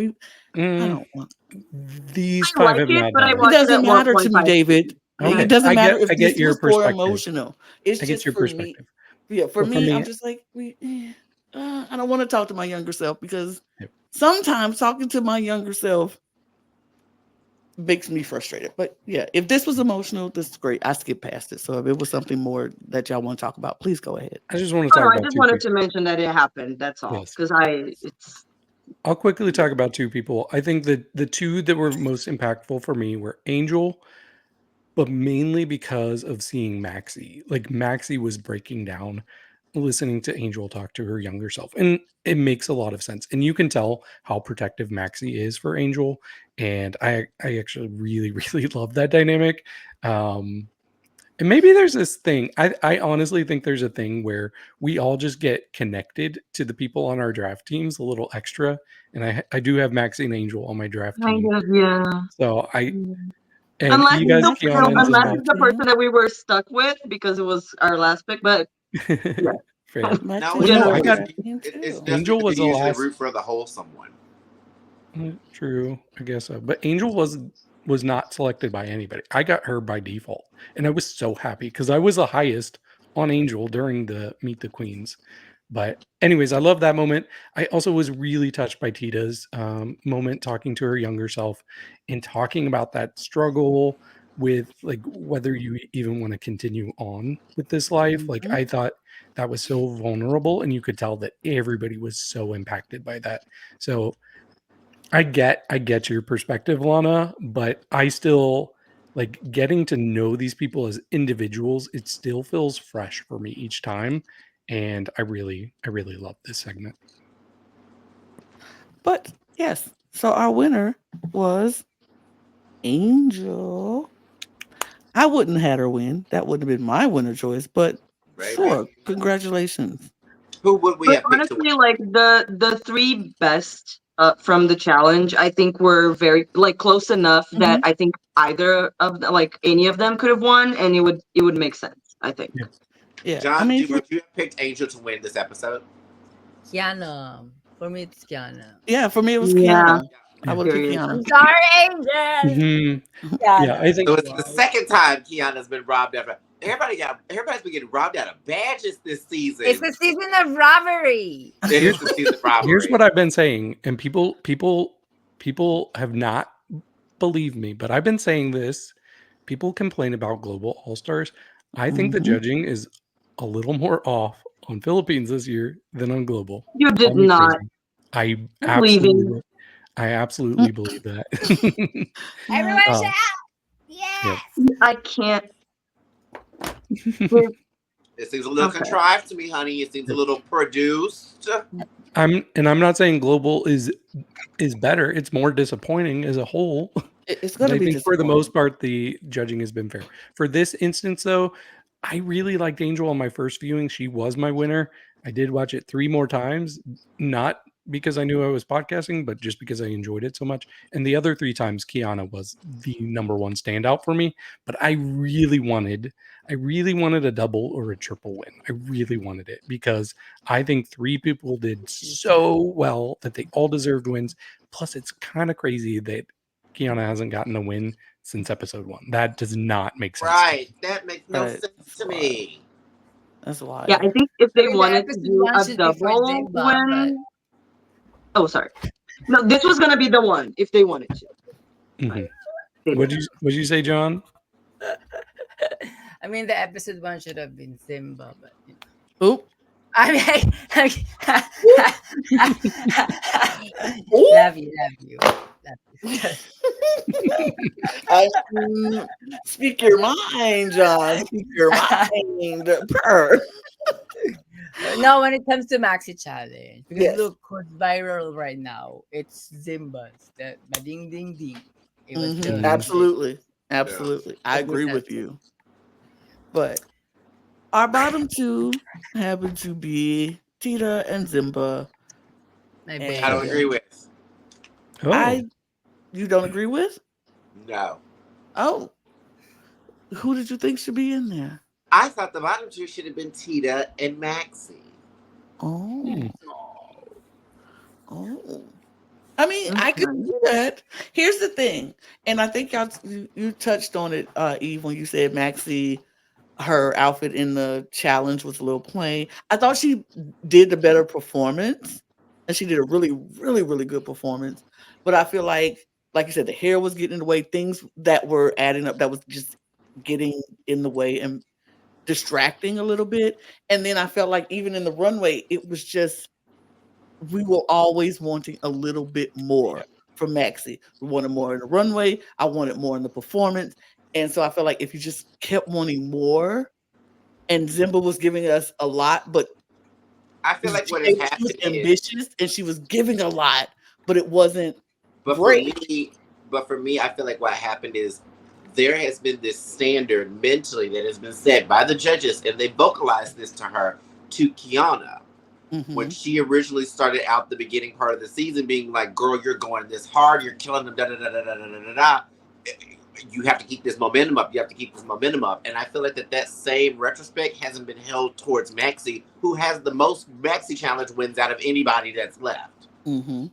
I don't want. These I 5 like have it, not but I done It watched it doesn't at matter to me, 1.5. David. Okay, It doesn't matter if I get this your was more perspective. emotional. It's I get just your for me. perspective. Yeah, for But for me, me- I'm just like I don't want to talk to my younger self, because Yep. sometimes talking to my younger self makes me frustrated. But yeah, if this was emotional, this is great. I skipped past it. So if it was something more that y'all want to talk about, please go ahead. I just want to Oh, talk no, I about just 2 wanted people. to mention that it happened. That's all. Yes. Because I'll quickly talk about 2 people. I think that the 2 that were most impactful for me were Angel, but mainly because of seeing Maxi. Like Maxi was breaking down, listening to Angel talk to her younger self. And it makes a lot of sense. And you can tell how protective Maxi is for Angel. And I actually really, really love that dynamic. And maybe there's this thing. I honestly think there's a thing where we all just get connected to the people on our draft teams a little extra. And I do have Maxi and Angel on my draft team. kind of, yeah. So and Unless you guys, it's Kiana and unless Janelle. it's the person that we were stuck with because it was our last pick, but Fair. Now, Well, no, no, I got- it's just Angel because was you the usually last- root for the wholesome one. True, I guess so. But Angel was not selected by anybody. I got her by default, and I was so happy because I was the highest on Angel during the Meet the Queens. But anyways, I love that moment. I also was really touched by Tita's moment, talking to her younger self and talking about that struggle with like whether you even want to continue on with this life. Like I thought that was so vulnerable, and you could tell that everybody was so impacted by that. So I get your perspective, Lana, but I still like getting to know these people as individuals, it still feels fresh for me each time. And I really love this segment. But yes, so our winner was Angel. I wouldn't have had her win. That wouldn't have been my winner choice, but Right, sure, right. congratulations. Who would we But have picked to honestly, win? like the three best from the challenge, I think were very like close enough that I think either of like any of them could have won, and it would make sense. I think. Yeah. Yeah, John, I mean, would you have picked Angel to win this episode? Kiana. For me, it's Kiana. yeah, for me it was Yeah. Kiana. I Yeah. would have picked Period. Kiana. I'm sorry, Angel. Mhm. Kiana. Yeah, I think So it's the second time Kiana's been robbed of. Everybody's been getting robbed out of badges this season. It's the season of robbery. It is the season of robbery. here's what I've been saying, and people have not believed me, but I've been saying this. People complain about Global All Stars. I think the Mhm. judging is a little more off on Philippines this year than on Global. You did Call me not. crazy. I Leaving. absolutely believe that. Everyone Um, shout. Yes. I can't. It seems a little Okay. contrived to me, honey. It seems a little produced. I'm not saying Global is better. It's more disappointing as a whole. It's But going I to be think for the disappointing. most part, the judging has been fair. For this instance, though, I really liked Angel on my first viewing. She was my winner. I did watch it 3 more times, not because I knew I was podcasting, but just because I enjoyed it so much. And the other 3 times, Kiana was the number one standout for me. But I really wanted a double or a triple win. I really wanted it because I think 3 people did so well that they all deserved wins. Plus, it's kind of crazy that Kiana hasn't gotten a win since episode 1. That does not make sense. Right. That makes no Right. sense to me. That's why. Yeah, I think if they I mean, the wanted to episode do one a should be for double Zimba, win. Oh, sorry. No, this was gonna be the one if they wanted to. Mhm. They What'd didn't. you say, John? I mean, the episode 1 should have been Simba, but you know. Oop. I mean, love you. Speak your mind, John. Speak your mind. Purr. No, when it comes to Maxi Challenge, because Yes. look who's viral right now. It's Zimba's the ding ding ding. It was Mhm. the Absolutely. Absolutely. I It was agree that with you. But our bottom 2 happen to be Tita and Zimba. my And- baby. I don't agree with. Oh, You don't agree with? No. Oh. Who did you think should be in there? I thought the bottom 2 should have been Tita and Maxie. Oh. Hmm. Oh. I mean, I could do that. Here's the thing, and I think you touched on it, Eve, when you said Maxie, her outfit in the challenge was a little plain. I thought she did the better performance, and she did a really, really, really good performance. But I feel like you said, the hair was getting in the way, things that were adding up that was just getting in the way and distracting a little bit. And then I felt like even in the runway, it was just, we were always wanting a little bit more from Maxie. We wanted more in the runway. I wanted more in the performance. And so I felt like if you just kept wanting more, and Zimba was giving us a lot, but I feel like what she has was happened is, ambitious and she was giving a lot, but it wasn't but great. for me, I feel like what happened is there has been this standard mentally that has been set by the judges, and they vocalized this to her, to Kiana. Mhm. When she originally started out the beginning part of the season being like, girl, you're going this hard, you're killing them, da da da da da da da da. You have to keep this momentum up. You have to keep this momentum up. And I feel like that same retrospect hasn't been held towards Maxie, who has the most Maxie challenge wins out of anybody that's left. Mhm.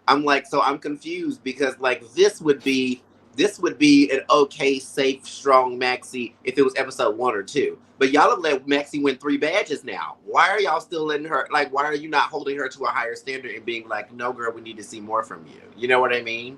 I'm like, so I'm confused because like this would be an okay, safe, strong Maxie if it was episode 1 or 2. But y'all have let Maxie win 3 badges now. Why are y'all still letting her, like, why are you not holding her to a higher standard and being like, no, girl, we need to see more from you? You know what I mean?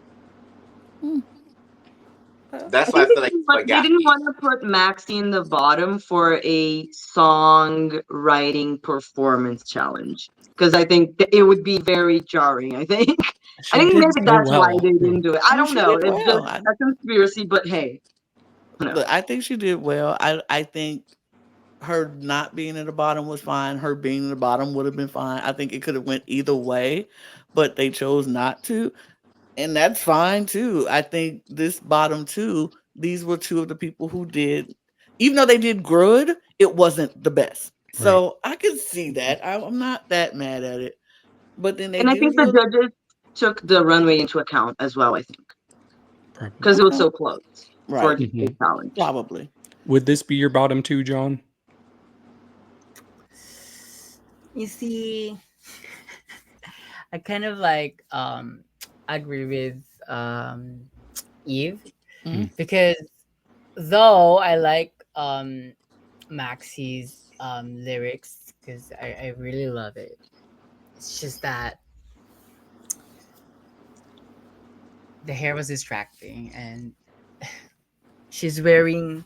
That's why I feel like But they didn't want to put Maxie in the bottom for a song writing performance challenge because I think it would be very jarring. I think she maybe did so that's why well. they didn't do it. I don't She know. did It's well. just a conspiracy, but hey, Look, I think she did well. I think her not being in the bottom was fine. Her being in the bottom would have been fine. I think it could have went either way, but they chose not to, and that's fine too. I think this bottom two, these were two of the people who did, even though they did good, it wasn't the best. So I can see that. I'm not that mad at it. But then they And I think the look judges took the runway into account as well, I think. Because it was so close for right. the challenge. Probably. Would this be your bottom two, John? You see, I kind of like agree with Eve because though I like Maxi's lyrics because I really love it. It's just that the hair was distracting and she's wearing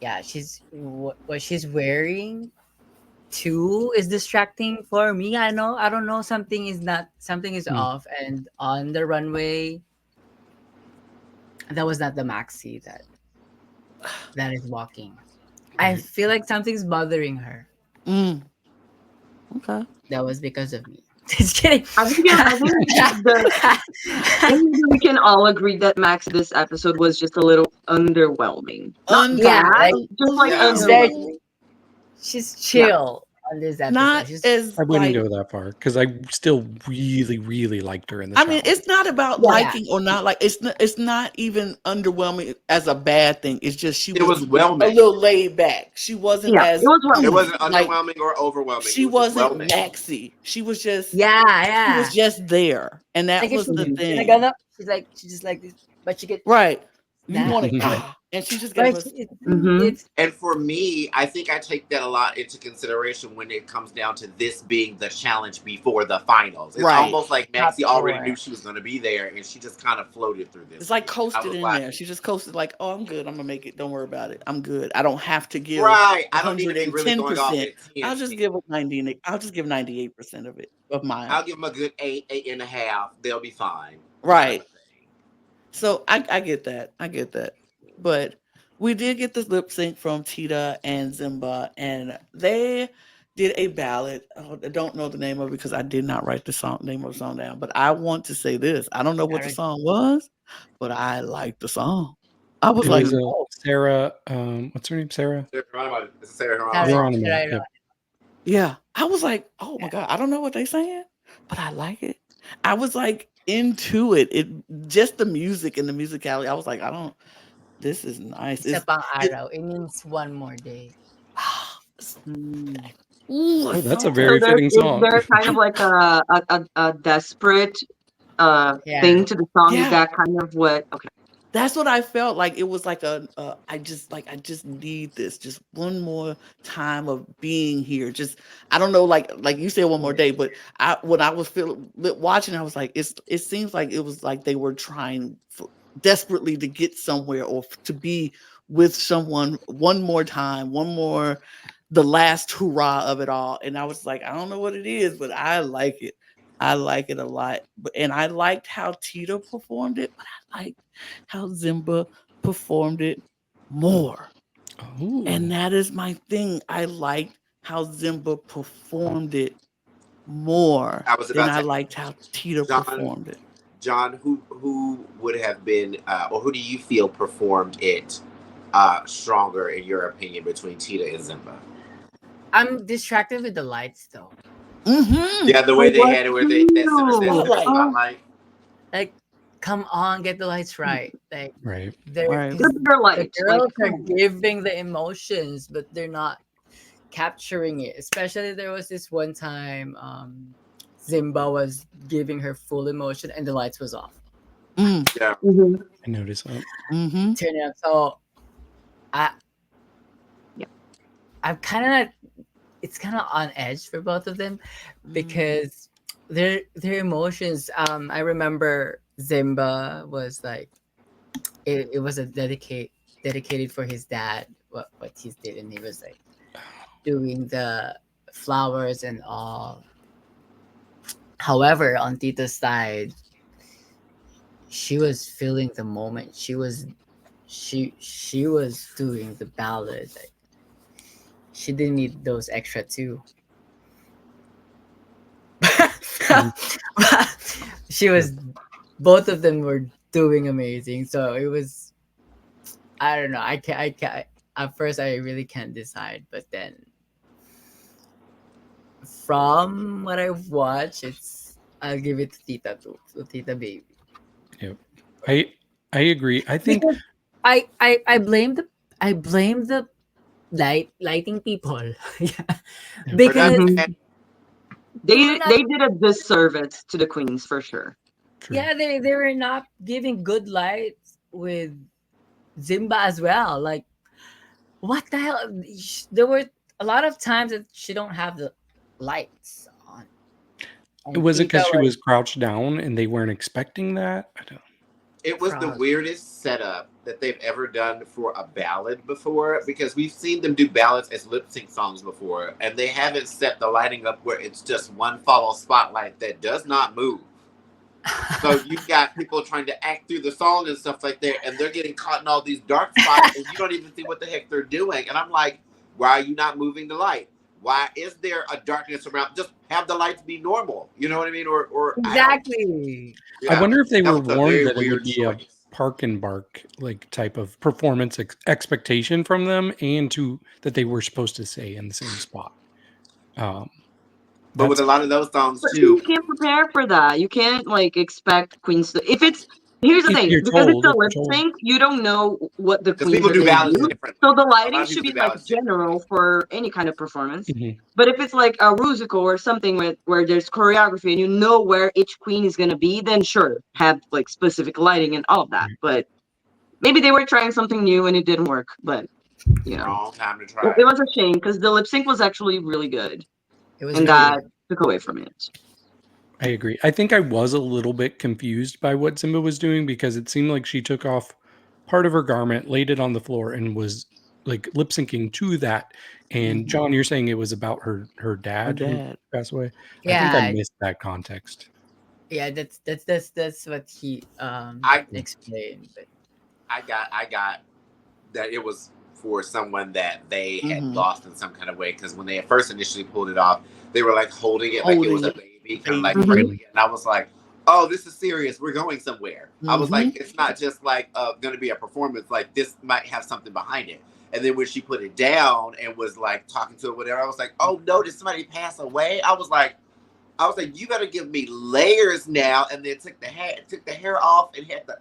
what she's wearing too is distracting for me. I don't know, something is off, and on the runway that was not the Maxi that is walking. I feel like something's bothering her. Okay. That was because of me. Just kidding. I think we can all agree that Max this episode was just a little underwhelming. Not bad, just like underwhelming. She's chill on this episode. Not as I wouldn't go that far because I still really, really liked her in the I mean, it's not about liking or not like. It's not even underwhelming as a bad thing. It's just it was well a little laid back. She wasn't as it wasn't underwhelming or overwhelming. She wasn't Maxi. She was just she was just there, and that was the thing. She's just like this, but she gets right. You want it, and she just gave us. And for me, I think I take that a lot into consideration when it comes down to this being the challenge before the finals. It's almost like Maxi already knew she was going to be there, and she just kind of floated through this. It's like coasted in there. She just coasted like, "Oh, I'm good. I'm gonna make it. Don't worry about it. I'm good. I don't have to give I don't need to be really going off at 10. I'll just give it 90. I'll just give 98% of it of mine. I'll give them a good 8.5. They'll be fine. Right. So I get that. I get that. But we did get this lip sync from Tita and Zimba, and they did a ballad. Oh, I don't know the name of it because I did not write the name of the song down. But I want to say this. I don't know what the song was, but I liked the song. I was like, Sarah, what's her name? Sarah? Sarah. Yeah. I was like, oh my God, I don't know what they're saying, but I like it. I was like into it. It just the music and the musicality. I was like, this is nice. Isa pang araw. It means one more day. That's a very fitting song. There's kind of like a desperate thing to the song. Is that kind of what? Okay. That's what I felt like. It was like I just need this, just one more time of being here. Just I don't know, like you said, one more day. But when I was watching, I was like, it seems like it was like they were trying desperately to get somewhere or to be with someone one more time, the last hurrah of it all. And I was like, I don't know what it is, but I like it. I like it a lot. And I liked how Tita performed it, but I liked how Zimba performed it more. And that is my thing. I liked how Zimba performed it more than I liked how Tita performed it. John, who would have been, or who do you feel performed it stronger, in your opinion, between Tita and Zimba? I'm distracted with the lights, though. Yeah, the way they had it, where like, come on, get the lights right. Like, Their lights. The girls are giving the emotions, but they're not capturing it. Especially there was this one time, Zimba was giving her full emotion, and the lights was off. Yeah, I noticed that. Turn it up. So, I'm kind of like. It's kind of on edge for both of them because their emotions. I remember Zimba was like, it was a dedicated for his dad. What he did, and he was like doing the flowers and all. However, on Tita's side, she was feeling the moment. She was she was doing the ballad. Like, she didn't need those extra two. She was, both of them were doing amazing. So it was, I don't know. I can't. At first, I really can't decide, but then from what I've watched, I'll give it to Tita too, to Tita Baby. Yep. I agree. I think I blame the lighting people. Yeah. Because they did a disservice to the queens for sure. true. yeah, they were not giving good lights with Zimba as well. Like, what the hell? There were a lot of times that she don't have the lights on. Was it because Tita she was crouched down and they weren't expecting that? I don't. It was the Probably. weirdest setup that they've ever done for a ballad before, because we've seen them do ballads as lip sync songs before, and they haven't set the lighting up where it's just one follow spotlight that does not move. So you've got people trying to act through the song and stuff like that, and they're getting caught in all these dark spots, and you don't even see what the heck they're doing. And I'm like, why are you not moving the light? Why is there a darkness around? Just have the lights be normal. You know what I mean? Or Exactly. I wonder if they that were was a warned very that it would weird be choice. a park and bark like type of performance expectation from them, and that they were supposed to say in the same spot. But with That's a lot of those songs But too, you can't prepare for that. You can't like expect queens to. If it's here's the If thing, you're because told, it's a if you're lip told. sync, you don't know what the because queens people are do going to ballads do. differently. So the A lot lighting of should people be do like ballads differently. general for any kind of performance. Mhm. But if it's like a musical or something where there's choreography and you know where each queen is going to be, then sure, have like specific lighting and all of that. Right. But maybe they were trying something new and it didn't work. But you know, Wrong time to try. it was a shame because the lip sync was actually really good, It was and really that took away from it. I agree. I think I was a little bit confused by what Simba was doing, because it seemed like she took off part of her garment, laid it on the floor, and was like lip syncing to that. And Mhm. John, you're saying it was about her Her dad who dad. passed away. I think I yeah, missed that context. yeah. That's what he I explained. But I got that it was for someone that they had Mhm. lost in some kind of way, because when they at first initially pulled it off, they were like holding it like it was Holding a it. baby, kind of like Mhm. cradling it. And I was like, oh, this is serious. We're going somewhere. I was Mhm. like, it's not just like going to be a performance. Like, this might have something behind it. And then when she put it down and was like talking to it, whatever, I was like, oh no, did somebody pass away? I was like, you got to give me layers now. And then took the hair off and had the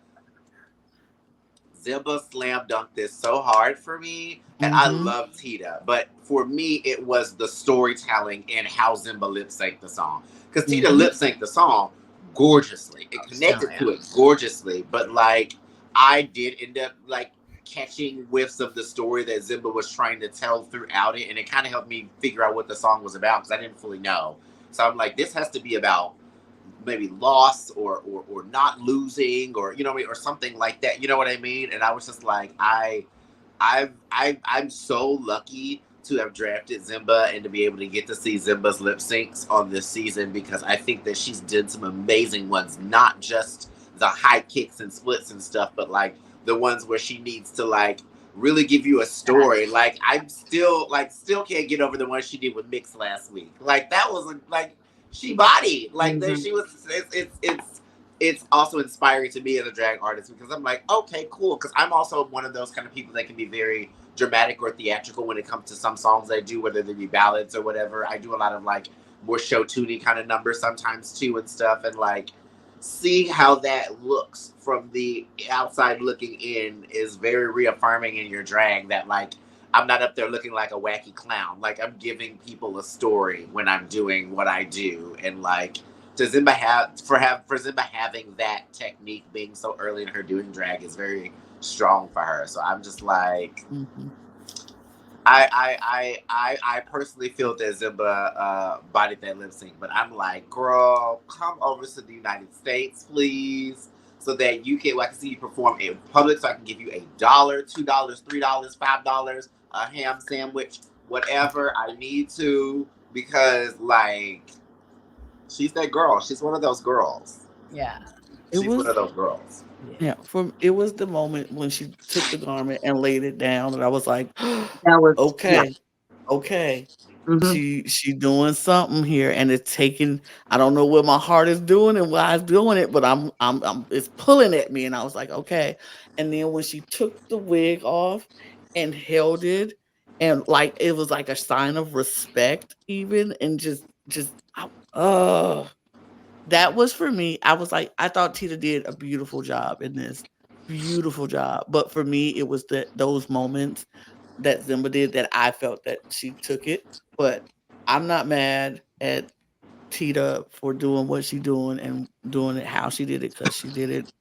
Zimba slam dunked this so hard for me, and I Mhm. love Tita, but for me it was the storytelling and how Zimba lip synced the song, because Tita Mhm. lip synced the song gorgeously, it connected to it gorgeously, but like I did end up like catching whiffs of the story that Zimba was trying to tell throughout it, and it kind of helped me figure out what the song was about, because I didn't fully know. So I'm like, this has to be about maybe loss or not losing, or you know what I mean, or something like that, you know what I mean. And I was just like, I'm so lucky to have drafted Zimba and to be able to get to see Zimba's lip syncs on this season, because I think that she's did some amazing ones, not just the high kicks and splits and stuff, but like the ones where she needs to like really give you a story. Like I'm still can't get over the one she did with Mix last week. Like that was like she bodied like that. She was. It's also inspiring to me as a drag artist, because I'm like, okay, cool, because I'm also one of those kind of people that can be very dramatic or theatrical when it comes to some songs I do, whether they be ballads or whatever. I do a lot of like more show tuney kind of numbers sometimes too and stuff, and like seeing how that looks from the outside looking in is very reaffirming in your drag, that like I'm not up there looking like a wacky clown. Like I'm giving people a story when I'm doing what I do. And like to Zimba for Zimba having that technique being so early in her doing drag is very strong for her. So I'm just like, Mhm. I personally feel that Zimba bodied that lip sync, but I'm like, girl, come over to the United States, please, so that I can see you perform in public, so I can give you $1, $2, $3, $5, a ham sandwich, whatever I need to, because like she's that girl. She's one of those girls. yeah, It She's was- one of those girls. Yeah, it was the moment when she took the garment and laid it down, and I was like, That was yeah. okay, Mhm. she doing something here, and it's taking. I don't know what my heart is doing and why it's doing it, but I'm it's pulling at me, and I was like, okay. And then when she took the wig off and held it, and like it was like a sign of respect, even, and that was for me. I was like, I thought Tita did a beautiful job in this. Beautiful job. But for me, it was those moments that Zimba did that I felt that she took it. But I'm not mad at Tita for doing what she doing and doing it how she did it, because she did it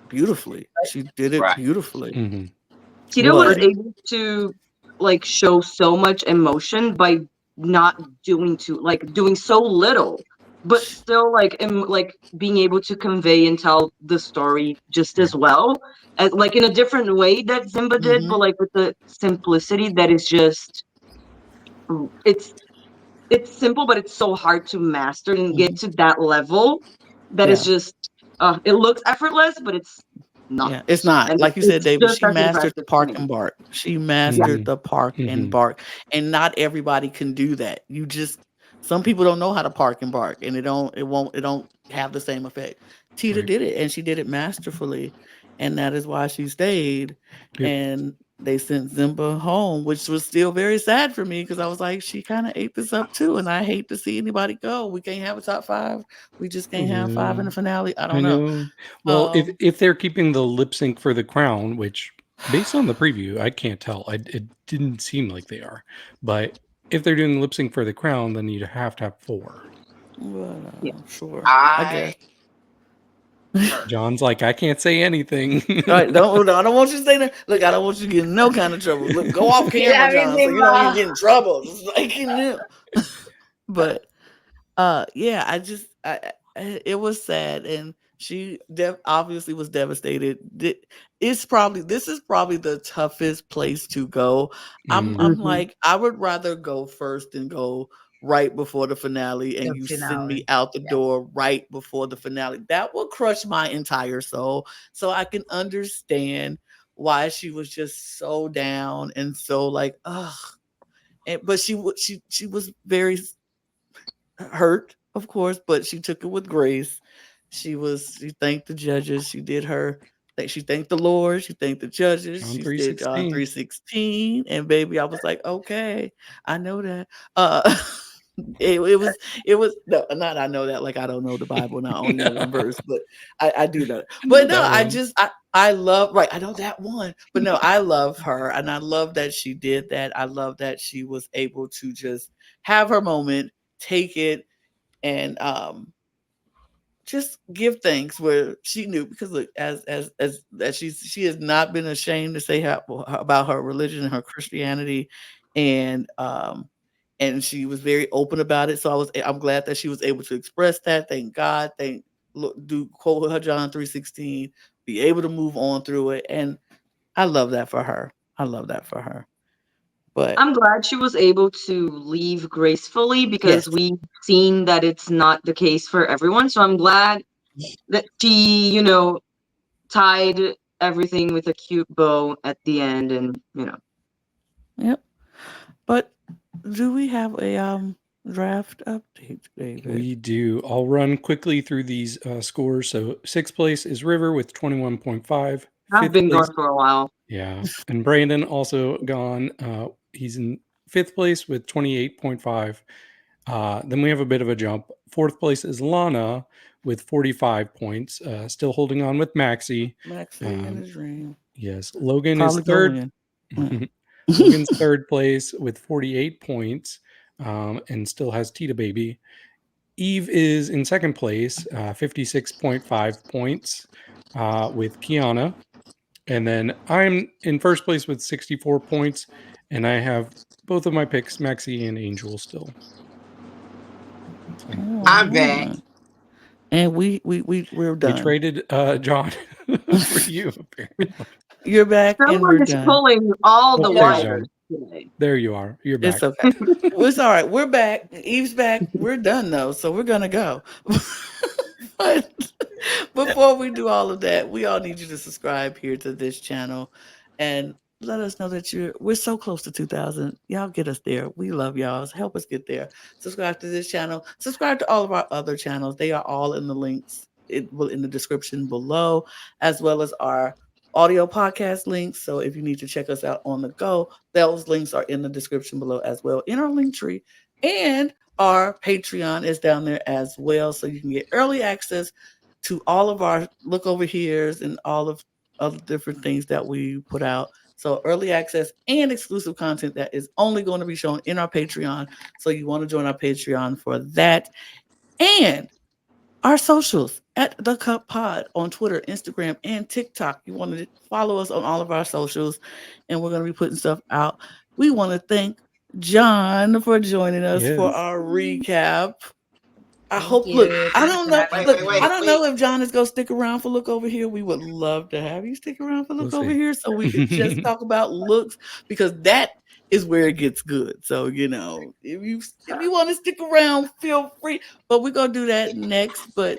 beautifully. She did it Right. beautifully. Mm-hmm. Tita was But able to like show so much emotion by not doing so little, but still like being able to convey and tell the story just as well as like in a different way that Zimba did, but like with the simplicity that is just it's simple, but it's so hard to master and get to that level that is yeah. just it looks effortless, but it's not. Yeah, it's not. And Like you said, it's David, just she as mastered the impressive to park me. and bark. She Yeah. mastered the park and Mm-hmm. bark. And not everybody can do that. Some people don't know how to park and bark, and it don't have the same effect. Tita Right. did it, and she did it masterfully. And that is why she stayed. Yep. And they sent Zimba home, which was still very sad for me, because I was like, she kind of ate this up too. And I hate to see anybody go. We can't have a top 5. We just can't have 5 in the finale. I I don't know. know. Well, Um, if they're keeping the lip sync for the crown, which based on the preview, I can't tell. It didn't seem like they are. But if they're doing lip sync for the crown, then you have to have 4. Well, Yeah. sure. I guess. John's like, I can't say anything. All right, I don't want you to say that. Look, I don't want you to get in no kind of trouble. Look, go off camera, John, so you don't even get in trouble. Just like you knew. But yeah, it was sad, and she obviously was devastated. This is probably the toughest place to go. I'm Mhm. like, I would rather go first and go right before the finale, and The you send finale. me out the Yeah. door right before the finale. That will crush my entire soul. So I can understand why she was just so down and so like, ugh. But she was very hurt, of course, but she took it with grace. She thanked the judges. She thanked the Lord. She thanked the judges. John She did John 3:16. 3:16. And baby, I was like, okay, I know that. It was no, not I know that, like I don't know the Bible and I only know one verse, but I do know. But no, I love, right, I know that one. But no, I love her, and I love that she did that. I love that she was able to just have her moment, take it, and just give thanks where she knew, because look, as that she has not been ashamed to say about her religion and her Christianity, and she was very open about it. So I'm glad that she was able to express that. Thank God. Do quote her John 3:16, be able to move on through it, and I love that for her. But I'm glad she was able to leave gracefully because yes, we've seen that it's not the case for everyone. So I'm glad that she, tied everything with a cute bow at the end, and yep. But do we have a draft update, David? We do. I'll run quickly through these scores. So 6th place is River with 21.5. I've been place, gone for a while. Yeah. And Brandon also gone. He's in 5th place with 28.5. Then we have a bit of a jump. 4th place is Lana with 45 points. Still holding on with Maxi. Maxi in his dream. Yes. Logan Probably is 3rd. Logan's 3rd place with 48 points, and still has Tita Baby. Eve is in 2nd place, 56.5 points, with Kiana. And then I'm in 1st place with 64 points, and I have both of my picks, Maxi and Angel, still. Oh, I'm back. And we're done. We traded John for you, apparently. You're back, and Someone we're is done. pulling all the There's wires today. There you are. You're back. It's okay. It's all right. We're back. Eve's back. We're done though, so we're gonna go. But Before we do all of that, we all need you to subscribe here to this channel and let us know that we're so close to 2,000. Y'all get us there. We love y'all. Help us get there. Subscribe to this channel. Subscribe to all of our other channels. They are all in the links. It will in the description below, as well as our audio podcast links. So if you need to check us out on the go, those links are in the description below as well in our link tree. And our Patreon is down there as well. So you can get early access to all of our look over here's and all of other different things that we put out. So early access and exclusive content that is only going to be shown in our Patreon. So you want to join our Patreon for that. And our socials at The Cup Pod on Twitter, Instagram, and TikTok. You want to follow us on all of our socials, and we're going to be putting stuff out. We want to thank John for joining us for our recap. I hope. Look, I don't know. I don't know if John is gonna stick around for Look Over Here. We would love to have you stick around for Look Over Here, so we could just talk about looks, because that is where it gets good. So if you want to stick around, feel free. But we're gonna do that next. But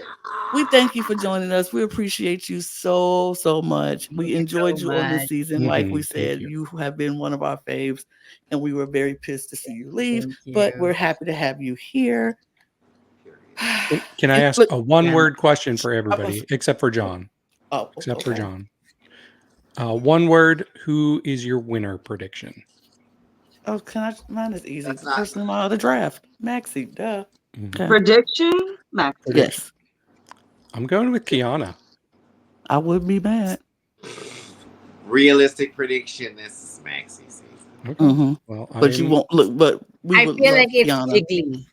we thank you for joining us. We appreciate you so much. We enjoyed you on this season. Like we said, you have been one of our faves, and we were very pissed to see you leave. But we're happy to have you here. Can I ask a one-word question for everybody, except for John? For John. One word. Who is your winner prediction? Oh, mine is easy. The person in the draft, Maxie. Duh. Okay. Prediction, Maxie. Yes. I'm going with Kiana. I would be mad. Realistic prediction. This is Maxie's season. Okay. Mm-hmm. Well, but you won't look. But I feel like it's Jiggly.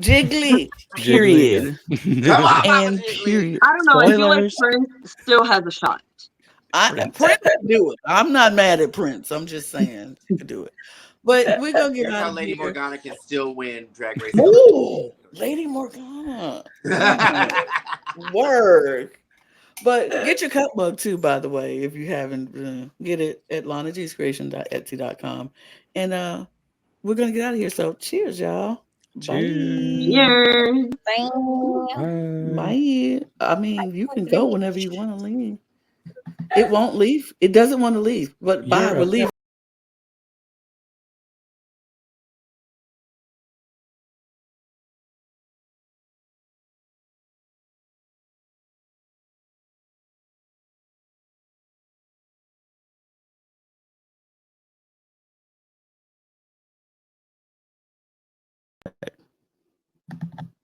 Jiggly. Period. And period. I don't know. Spoilers. I feel like Prince still has a shot. Prince could do it. I'm not mad at Prince. I'm just saying he could do it. But we're gonna get out of Lady here. Morgana can still win DragRace. Ooh, Lady Morgana. Work. But get your cup mug too, by the way, if you haven't. Get it at lanagcreation.etsy.com. And we're gonna get out of here. So cheers, y'all. Cheers. Cheers. Bye. I mean, you can go whenever you want to leave. It won't leave. It doesn't want to leave. But bye. We're leaving.